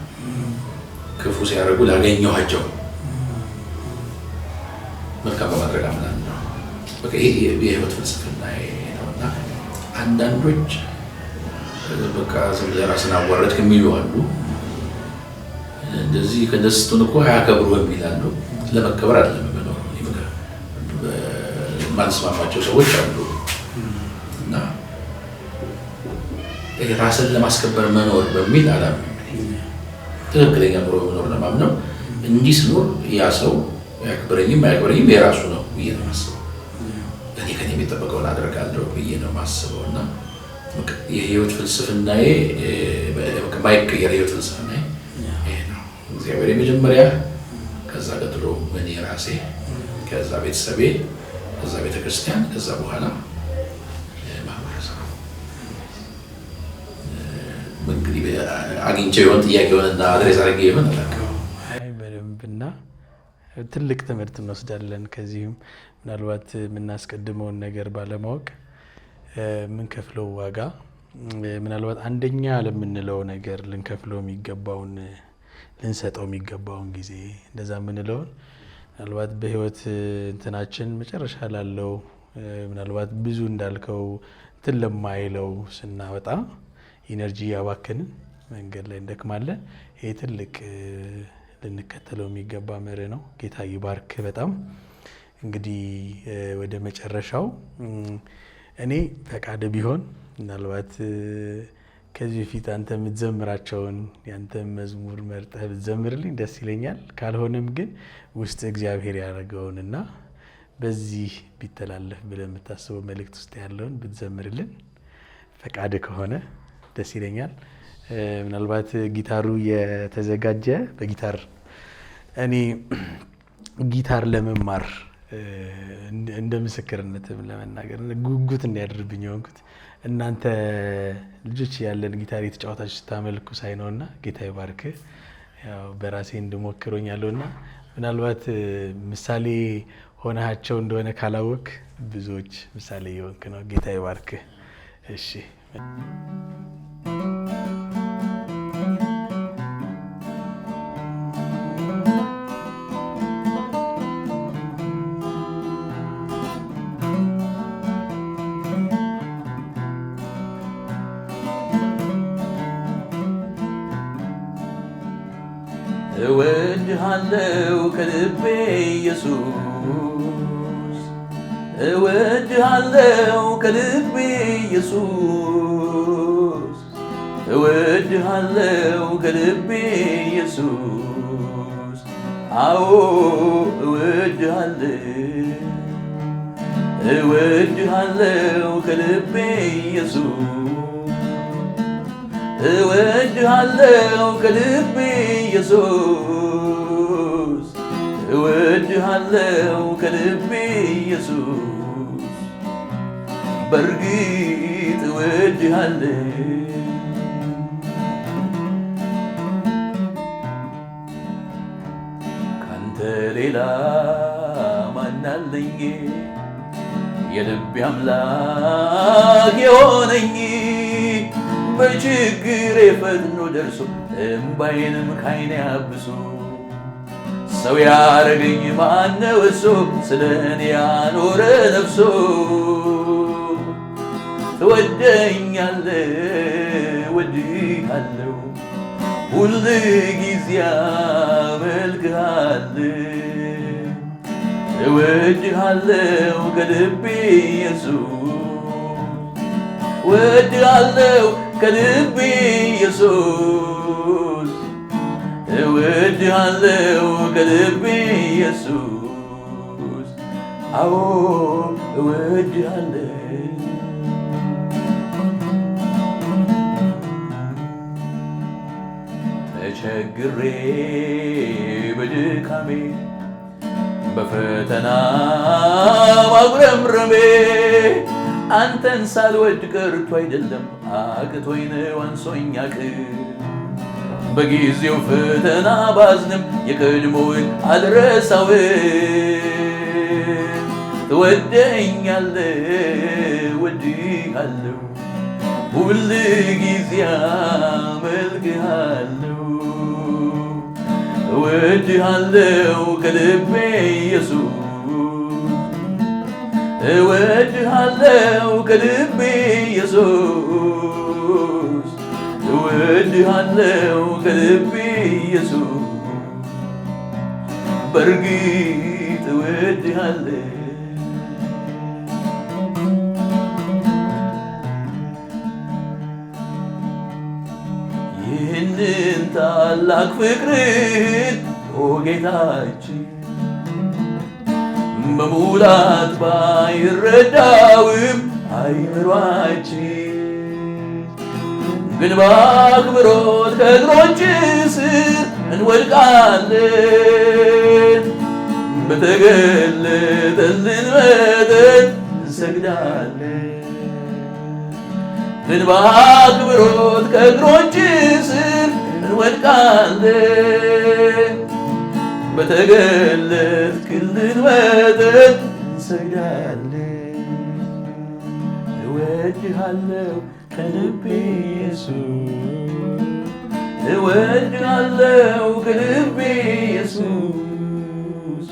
ክፉ ሲያደርጉ ላገኘኋቸው መልካም በማድረግ አምናለሁ። በቃ ይሄ የህይወት ፍልስፍና ነውና አንዳንዶች በቃ ዝም ብለህ ራስን አዋረድክ የሚሉ አሉ። እንደዚህ ከደስቱን እኮ አያከብሩም ይላሉ። ለመከበር አይደለም የምኖረው። ማንስማማቸው ሰዎች አሉ እና ራስን ለማስከበር መኖር በሚል አላምንም። ትክክለኛ ኑሮ መኖር ነው የማምነው። እንዲህ ስኖር ያ ሰው ያክብረኝም አያክብረኝም የራሱ ነው ብዬ ነው የማስበው። እኔ ከኔ የሚጠበቀውን አደርጋለሁ ብዬ ነው የማስበው እና የህይወት ፍልስፍናዬ ማይቀየር የህይወት ፍልስፍናዬ ይሄ ነው። እግዚአብሔር የመጀመሪያ፣ ከዛ ቀጥሎ እኔ ራሴ፣ ከዛ ቤተሰቤ፣ ከዛ ቤተክርስቲያን፣ ከዛ በኋላ ማህበረሰብ። እንግዲህ አግኝቼ የሆን ጥያቄ ሆነና አድሬስ አድርጌ ይሆን በደንብና ትልቅ ትምህርት እንወስዳለን ከዚህም ምናልባት የምናስቀድመውን ነገር ባለማወቅ የምንከፍለው ዋጋ ምናልባት አንደኛ ለምንለው ነገር ልንከፍለው የሚገባውን ልንሰጠው የሚገባውን ጊዜ እንደዛ የምንለውን ምናልባት በህይወት እንትናችን መጨረሻ ላለው ምናልባት ብዙ እንዳልከው እንትን ለማይለው ስናወጣ ኢነርጂ ያባክንን መንገድ ላይ እንደክማለን። ይሄ ትልቅ ልንከተለው የሚገባ መርህ ነው። ጌታ ይባርክ። በጣም እንግዲህ ወደ መጨረሻው እኔ ፈቃድ ቢሆን ምናልባት ከዚህ በፊት አንተ የምትዘምራቸውን ያንተ መዝሙር መርጠህ ብትዘምርልኝ ደስ ይለኛል። ካልሆነም ግን ውስጥ እግዚአብሔር ያደረገውንና በዚህ ቢተላለፍ ብለህ የምታስበው መልእክት ውስጥ ያለውን ብትዘምርልን ፈቃድ ከሆነ ደስ ይለኛል። ምናልባት ጊታሩ የተዘጋጀ በጊታር እኔ ጊታር ለመማር እንደ ምስክርነትም ለመናገር ጉጉት እንዲያድርብኝ የሆንኩት እናንተ ልጆች ያለን ጊታር የተጫወታችሁ ስታመልኩ ሳይ ነውና ጌታ ይባርክ። ያው በራሴ እንድሞክሮኛለሁና ምናልባት ምሳሌ ሆነሃቸው እንደሆነ ካላወቅ ብዙዎች ምሳሌ የሆንክ ነው። ጌታ ይባርክ። እሺ እወድሃለሁ ከልቤ ኢየሱስ፣ እወድሃለሁ ከልቤ ኢየሱስ፣ እወድሃለሁ ከልቤ ኢየሱስ፣ አዎ እወድሃለሁ ከልቤ ኢየሱስ፣ እወድሃለሁ ከልቤ ኢየሱስ፣ እወድሃለሁ ከልቤ ኢየሱስ፣ በእርግጥ እወድሃለሁ። ካንተ ሌላ ማን አለኝ የልቤ አምላክ የሆነኝ? በችግሬ ፈጥኖ ደርሶ እምባዬንም ካይኔ አብሶ ሰው ያረገኝ ማነው እሱ? ስለ እኔ ያኖረ ነፍሶ። ትወደኛለህ እወድሃለሁ፣ ሁል ጊዜ አመልክሃለሁ። እወድሃለሁ ከልቤ ኢየሱስ፣ እወድሃለሁ ከልቤ ኢየሱስ፣ እወድሃለሁ ከልቤ ኢየሱስ፣ አዎ እወድሃለሁ። ተቸግሬ በድካሜ በፈተና ማጉረምረሜ አንተን ሳልወድ ቀርቶ አይደለም አቅቶኝ ነው አንሶኝ አቅም። በጊዜው ፈተና ባዝንም የቀድሞውን አልረሳውም። ትወደኛለህ እወድሃለሁ፣ ሁል ጊዜ አመልክሃለሁ። እወድሃለሁ ከልቤ ኢየሱስ፣ እወድሃለሁ ከልቤ ኢየሱስ፣ እወድሃለሁ ከልቤ ኢየሱስ፣ በእርግጥ እወድሃለሁ። ይህንን ታላቅ ፍቅርን ኦ ጌታችን በሙላት ባይረዳውም አይምሯችን ግን በአክብሮት ከእግሮች ስር እንወድቃለን። በተገለጠልን መጠን እንሰግዳለን። ግን በአክብሮት ከእግሮች ስር እንወድቃለን። በተገለጥክልን መጠን እንሰግዳለን። እወድሃለሁ ከልቤ ኢየሱስ፣ እወድሃለሁ ከልቤ ኢየሱስ፣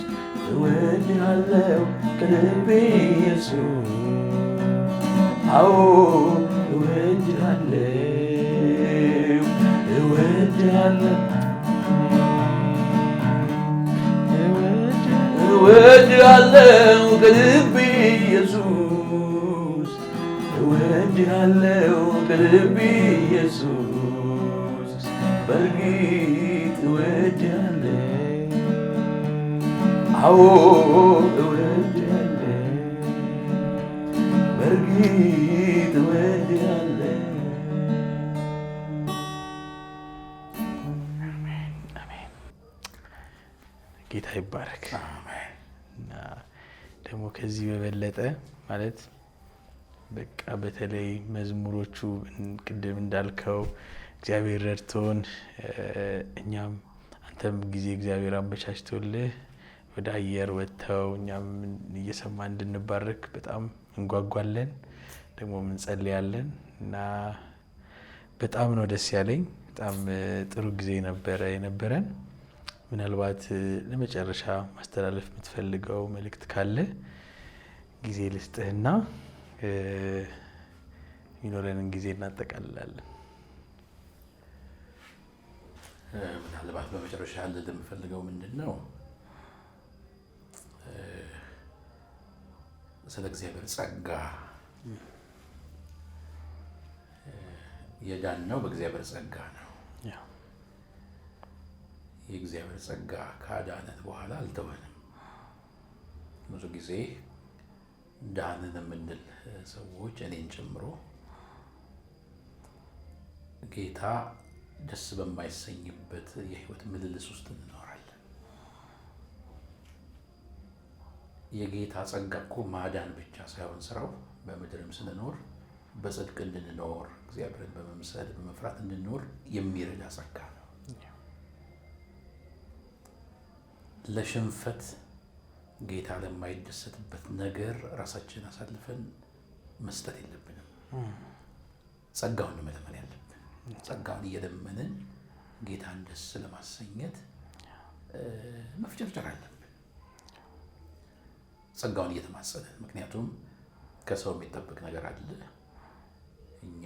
እወድሃለሁ ከልቤ ኢየሱስ፣ አዎ እወድሃለሁ፣ እወድሃለሁ እወድሃለሁ ከልቤ ኢየሱስ፣ እወድሃለሁ ከልቤ ኢየሱስ፣ በእርግጥ እወድሃለሁ፣ አዎ እወድሃለሁ፣ በእርግጥ እወድሃለሁ። ጌታ ይባረክ። እና ደግሞ ከዚህ በበለጠ ማለት በቃ በተለይ መዝሙሮቹ ቅድም እንዳልከው እግዚአብሔር ረድቶን እኛም አንተም ጊዜ እግዚአብሔር አመቻችቶልህ ወደ አየር ወጥተው እኛም እየሰማ እንድንባረክ በጣም እንጓጓለን፣ ደግሞ እንጸልያለን እና በጣም ነው ደስ ያለኝ። በጣም ጥሩ ጊዜ ነበረ የነበረን። ምናልባት ለመጨረሻ ማስተላለፍ የምትፈልገው መልእክት ካለ ጊዜ ልስጥህና የሚኖረንን ጊዜ እናጠቃልላለን። ምናልባት በመጨረሻ ልል የምፈልገው ምንድን ነው፣ ስለ እግዚአብሔር ጸጋ የዳነው በእግዚአብሔር ጸጋ ነው። የእግዚአብሔር ጸጋ ካዳነት በኋላ አልተወንም። ብዙ ጊዜ ዳንን የምንል ሰዎች እኔን ጨምሮ ጌታ ደስ በማይሰኝበት የህይወት ምልልስ ውስጥ እንኖራለን። የጌታ ጸጋ እኮ ማዳን ብቻ ሳይሆን ስራው በምድርም ስንኖር በጽድቅ እንድንኖር እግዚአብሔርን በመምሰል በመፍራት እንድንኖር የሚረዳ ጸጋ ነው። ለሽንፈት ጌታ ለማይደሰትበት ነገር ራሳችንን አሳልፈን መስጠት የለብንም። ጸጋውን መለመን ያለብን፣ ጸጋውን እየለመንን ጌታን ደስ ለማሰኘት መፍጨርጨር አለብን። ጸጋውን እየተማጸንን፣ ምክንያቱም ከሰው የሚጠበቅ ነገር አለ። እኛ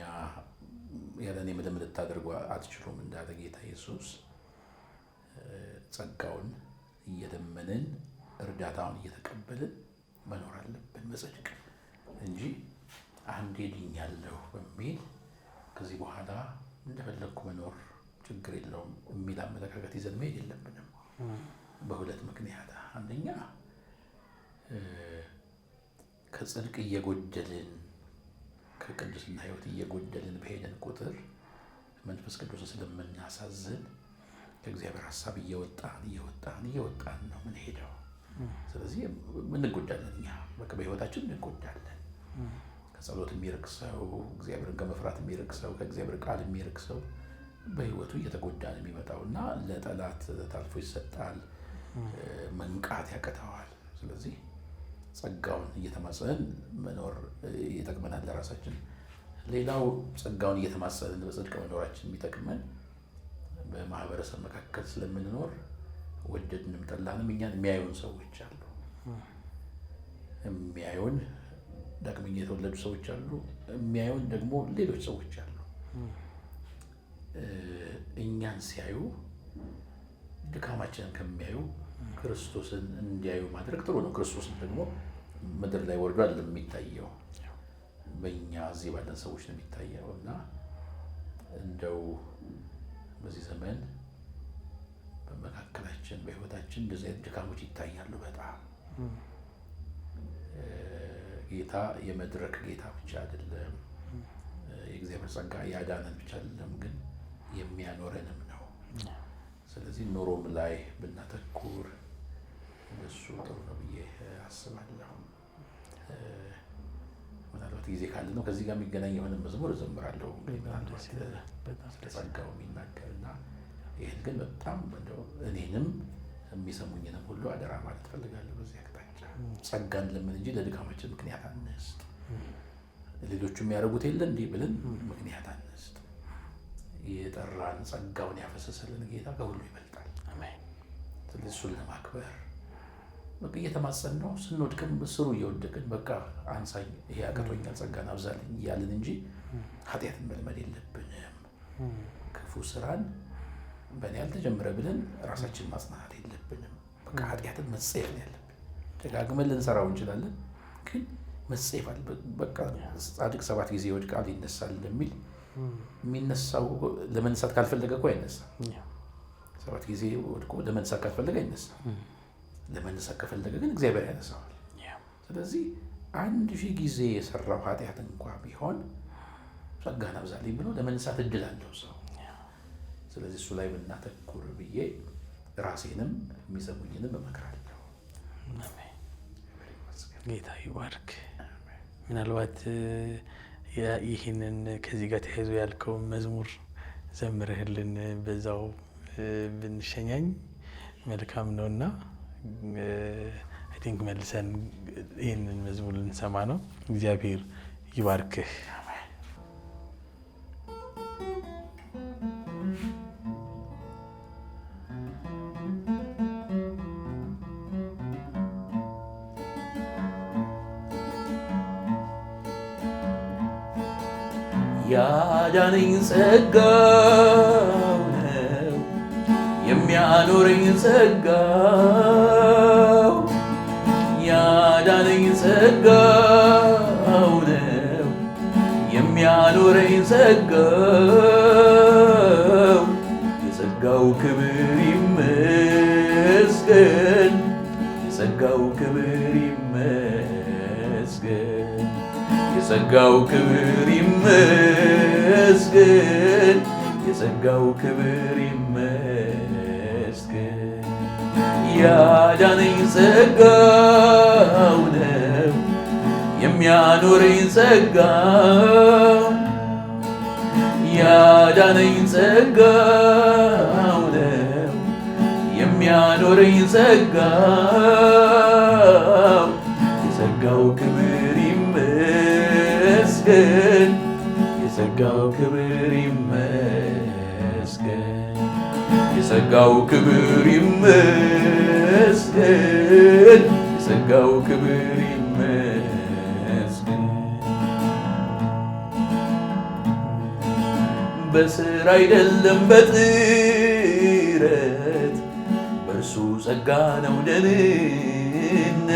ያለ እኔ ምንም ልታደርጉ አትችሉም እንዳለ ጌታ ኢየሱስ ጸጋውን እየለመንን እርዳታውን እየተቀበልን መኖር አለብን በጽድቅ እንጂ አንዴ ድኛለሁ በሚል ከዚህ በኋላ እንደፈለግኩ መኖር ችግር የለውም የሚል አመለካከት ይዘን መሄድ የለብንም። በሁለት ምክንያት፣ አንደኛ ከጽድቅ እየጎደልን ከቅድስና ሕይወት እየጎደልን በሄደን ቁጥር መንፈስ ቅዱስን ስለምናሳዝን ከእግዚአብሔር ሀሳብ እየወጣን ነው የምንሄደው። ስለዚህ እንጎዳለን፣ እኛ በቃ በሕይወታችን እንጎዳለን። ከጸሎት የሚርቅ ሰው፣ እግዚአብሔርን ከመፍራት የሚርቅ ሰው፣ ከእግዚአብሔር ቃል የሚርቅ ሰው በሕይወቱ እየተጎዳ ነው የሚመጣው እና ለጠላት ታልፎ ይሰጣል፣ መንቃት ያቅተዋል። ስለዚህ ጸጋውን እየተማጸንን መኖር ይጠቅመናል ለራሳችን። ሌላው ጸጋውን እየተማጸንን በጽድቅ መኖራችን የሚጠቅመን በማህበረሰብ መካከል ስለምንኖር ወደድንም ጠላንም እኛን የሚያዩን ሰዎች አሉ። የሚያዩን ዳግመኛ የተወለዱ ሰዎች አሉ፣ የሚያዩን ደግሞ ሌሎች ሰዎች አሉ። እኛን ሲያዩ ድካማችንን ከሚያዩ ክርስቶስን እንዲያዩ ማድረግ ጥሩ ነው። ክርስቶስን ደግሞ ምድር ላይ ወርዶ አይደለም የሚታየው፣ በእኛ እዚህ ባለን ሰዎች ነው የሚታየው እና እንደው በዚህ ዘመን በመካከላችን በሕይወታችን እንደዚህ አይነት ድካሞች ይታያሉ በጣም። ጌታ የመድረክ ጌታ ብቻ አይደለም፣ የእግዚአብሔር ጸጋ ያዳነን ብቻ አይደለም፣ ግን የሚያኖረንም ነው። ስለዚህ ኑሮም ላይ ብናተኩር እሱ ጥሩ ነው ብዬ አስባለሁ። ምናልባት ጊዜ ካለ ነው ከዚህ ጋር የሚገናኝ የሆነ መዝሙር እዘምራለሁ ስለ ጸጋው የሚናገር እና ይህን ግን በጣም እኔንም የሚሰሙኝንም ሁሉ አደራ ማለት እፈልጋለሁ። በዚህ አቅጣጫ ጸጋን ለምን እንጂ ለድካማችን ምክንያት አንስጥ። ሌሎቹ የሚያደርጉት የለ እንዲህ ብለን ምክንያት አንስጥ። የጠራን ጸጋውን ያፈሰሰልን ጌታ ከሁሉ ይበልጣል። ስለዚህ እሱን ለማክበር በቃ እየተማጸን ነው። ስንወድቅም ስሩ እየወደቅን በቃ አንሳኝ፣ ይሄ አቅቶኛል፣ ጸጋን አብዛልኝ እያልን እንጂ ኃጢአትን መልመድ የለብንም። ክፉ ስራን በእኔ ያልተጀመረ ብለን ራሳችን ማጽናት የለብንም። በቃ ኃጢአትን መጸየፍ ነው ያለብን። ደጋግመን ልንሰራው እንችላለን፣ ግን መጸየፍ አለ። በቃ ጻድቅ 7 ጊዜ ይወድቃል ይነሳል እንደሚል የሚነሳው ለመነሳት ካልፈለገ እኮ አይነሳም። 7 ጊዜ ወድቆ ለመነሳት ካልፈለገ አይነሳም። ለመነሳት ከፈለገ ግን እግዚአብሔር ያነሳዋል። ስለዚህ 1000 ጊዜ የሰራው ኃጢአት እንኳ ቢሆን ጸጋን አብዛልኝ ብሎ ለመነሳት እድል አለው ሰው። ስለዚህ እሱ ላይ ብናተኩር ብዬ ራሴንም የሚሰሙኝንም እመክራለሁ። ጌታ ይባርክ። ምናልባት ይህንን ከዚህ ጋር ተያይዞ ያልከውን መዝሙር ዘምረህልን በዛው ብንሸኛኝ መልካም ነውና አይ ቲንክ መልሰን ይህንን መዝሙር ልንሰማ ነው። እግዚአብሔር ይባርክህ። ያዳነኝ ጸጋው ነው የሚያኖረኝ ጸጋው ያዳነኝ ጸጋው ነው የሚያኖረኝ ጸጋው የጸጋው ክብር ይመስገን የጸጋው ክብር ይመስገን የጸጋው ክብር ይመስገን የጸጋው ክብር ይመስገን ያዳነኝ ጸጋው ነው የሚያኖረኝ ጸጋው ያዳነኝ ጸጋው ነው የሚያኖረኝ ጸጋው የጸጋው ክብር ይመስገን የጸጋው ክብር ይመስገን የጸጋው ክብር ይመስገን የጸጋው ክብር ይመስገን በስራ አይደለም በጥረት በእርሱ ጸጋ ነው ደህንነት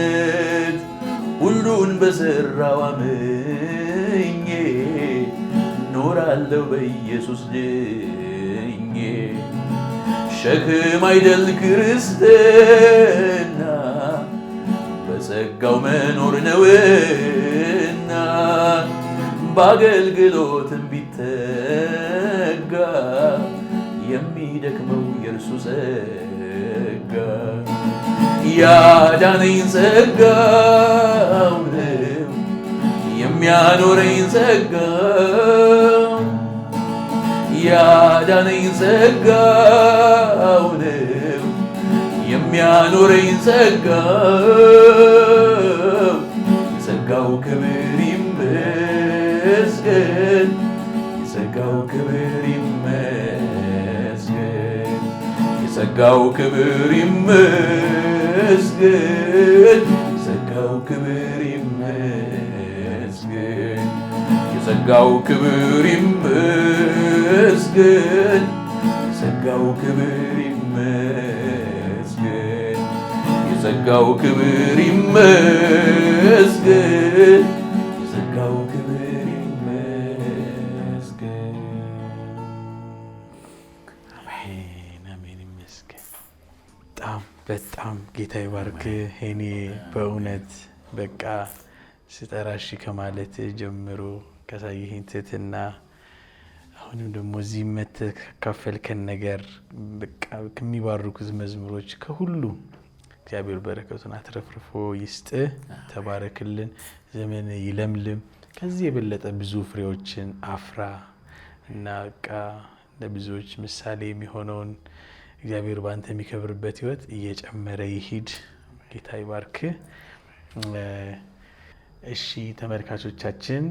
ሁሉን በሠራው አምኜ ኖራለሁ በኢየሱስ ድኜ ሸክም አይደል ክርስትና በጸጋው መኖር ነውና በአገልግሎትም ቢተጋ የሚደክመው የእርሱ ጸጋ ያዳነኝ ጸጋው ነው የሚያኖረኝ ጸጋው ያዳነኝ ጸጋው ነው የሚያኖረኝ ጸጋው የጸጋው ክብር ይመስገን የጸጋው ክብር ይመስገን የጸጋው ክብር ይመስገን የጸጋው ክብር ይመስገን የጸጋው ክብር ይመስገን የጸጋው ክብር ይመስገን የጸጋው ክብር ይመስገን የጸጋው ክብር ይመስገን። አሜን አሜን ይመስገን። በጣም ጌታ ይባርክ። እኔ በእውነት በቃ ስጠራሽ ከማለት ጀምሮ ካሳየኸኝ ትህትና አሁንም ደግሞ እዚህ መተህ ካካፈልከን ነገር በቃ ከሚባርኩት መዝሙሮች ከሁሉ እግዚአብሔር በረከቱን አትረፍርፎ ይስጥህ። ተባረክልን። ዘመን ይለምልም። ከዚህ የበለጠ ብዙ ፍሬዎችን አፍራ እና በቃ ለብዙዎች ምሳሌ የሚሆነውን እግዚአብሔር ባንተ የሚከብርበት ህይወት እየጨመረ ይሂድ። ጌታ ይባርክ። እሺ ተመልካቾቻችን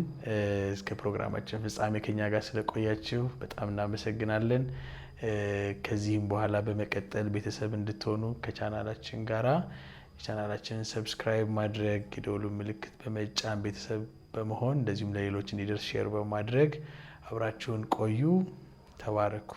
እስከ ፕሮግራማችን ፍጻሜ ከኛ ጋር ስለቆያችሁ በጣም እናመሰግናለን። ከዚህም በኋላ በመቀጠል ቤተሰብ እንድትሆኑ ከቻናላችን ጋራ ቻናላችንን ሰብስክራይብ ማድረግ የደወሉ ምልክት በመጫን ቤተሰብ በመሆን እንደዚሁም ለሌሎች እንዲደርስ ሼር በማድረግ አብራችሁን ቆዩ። ተባረኩ።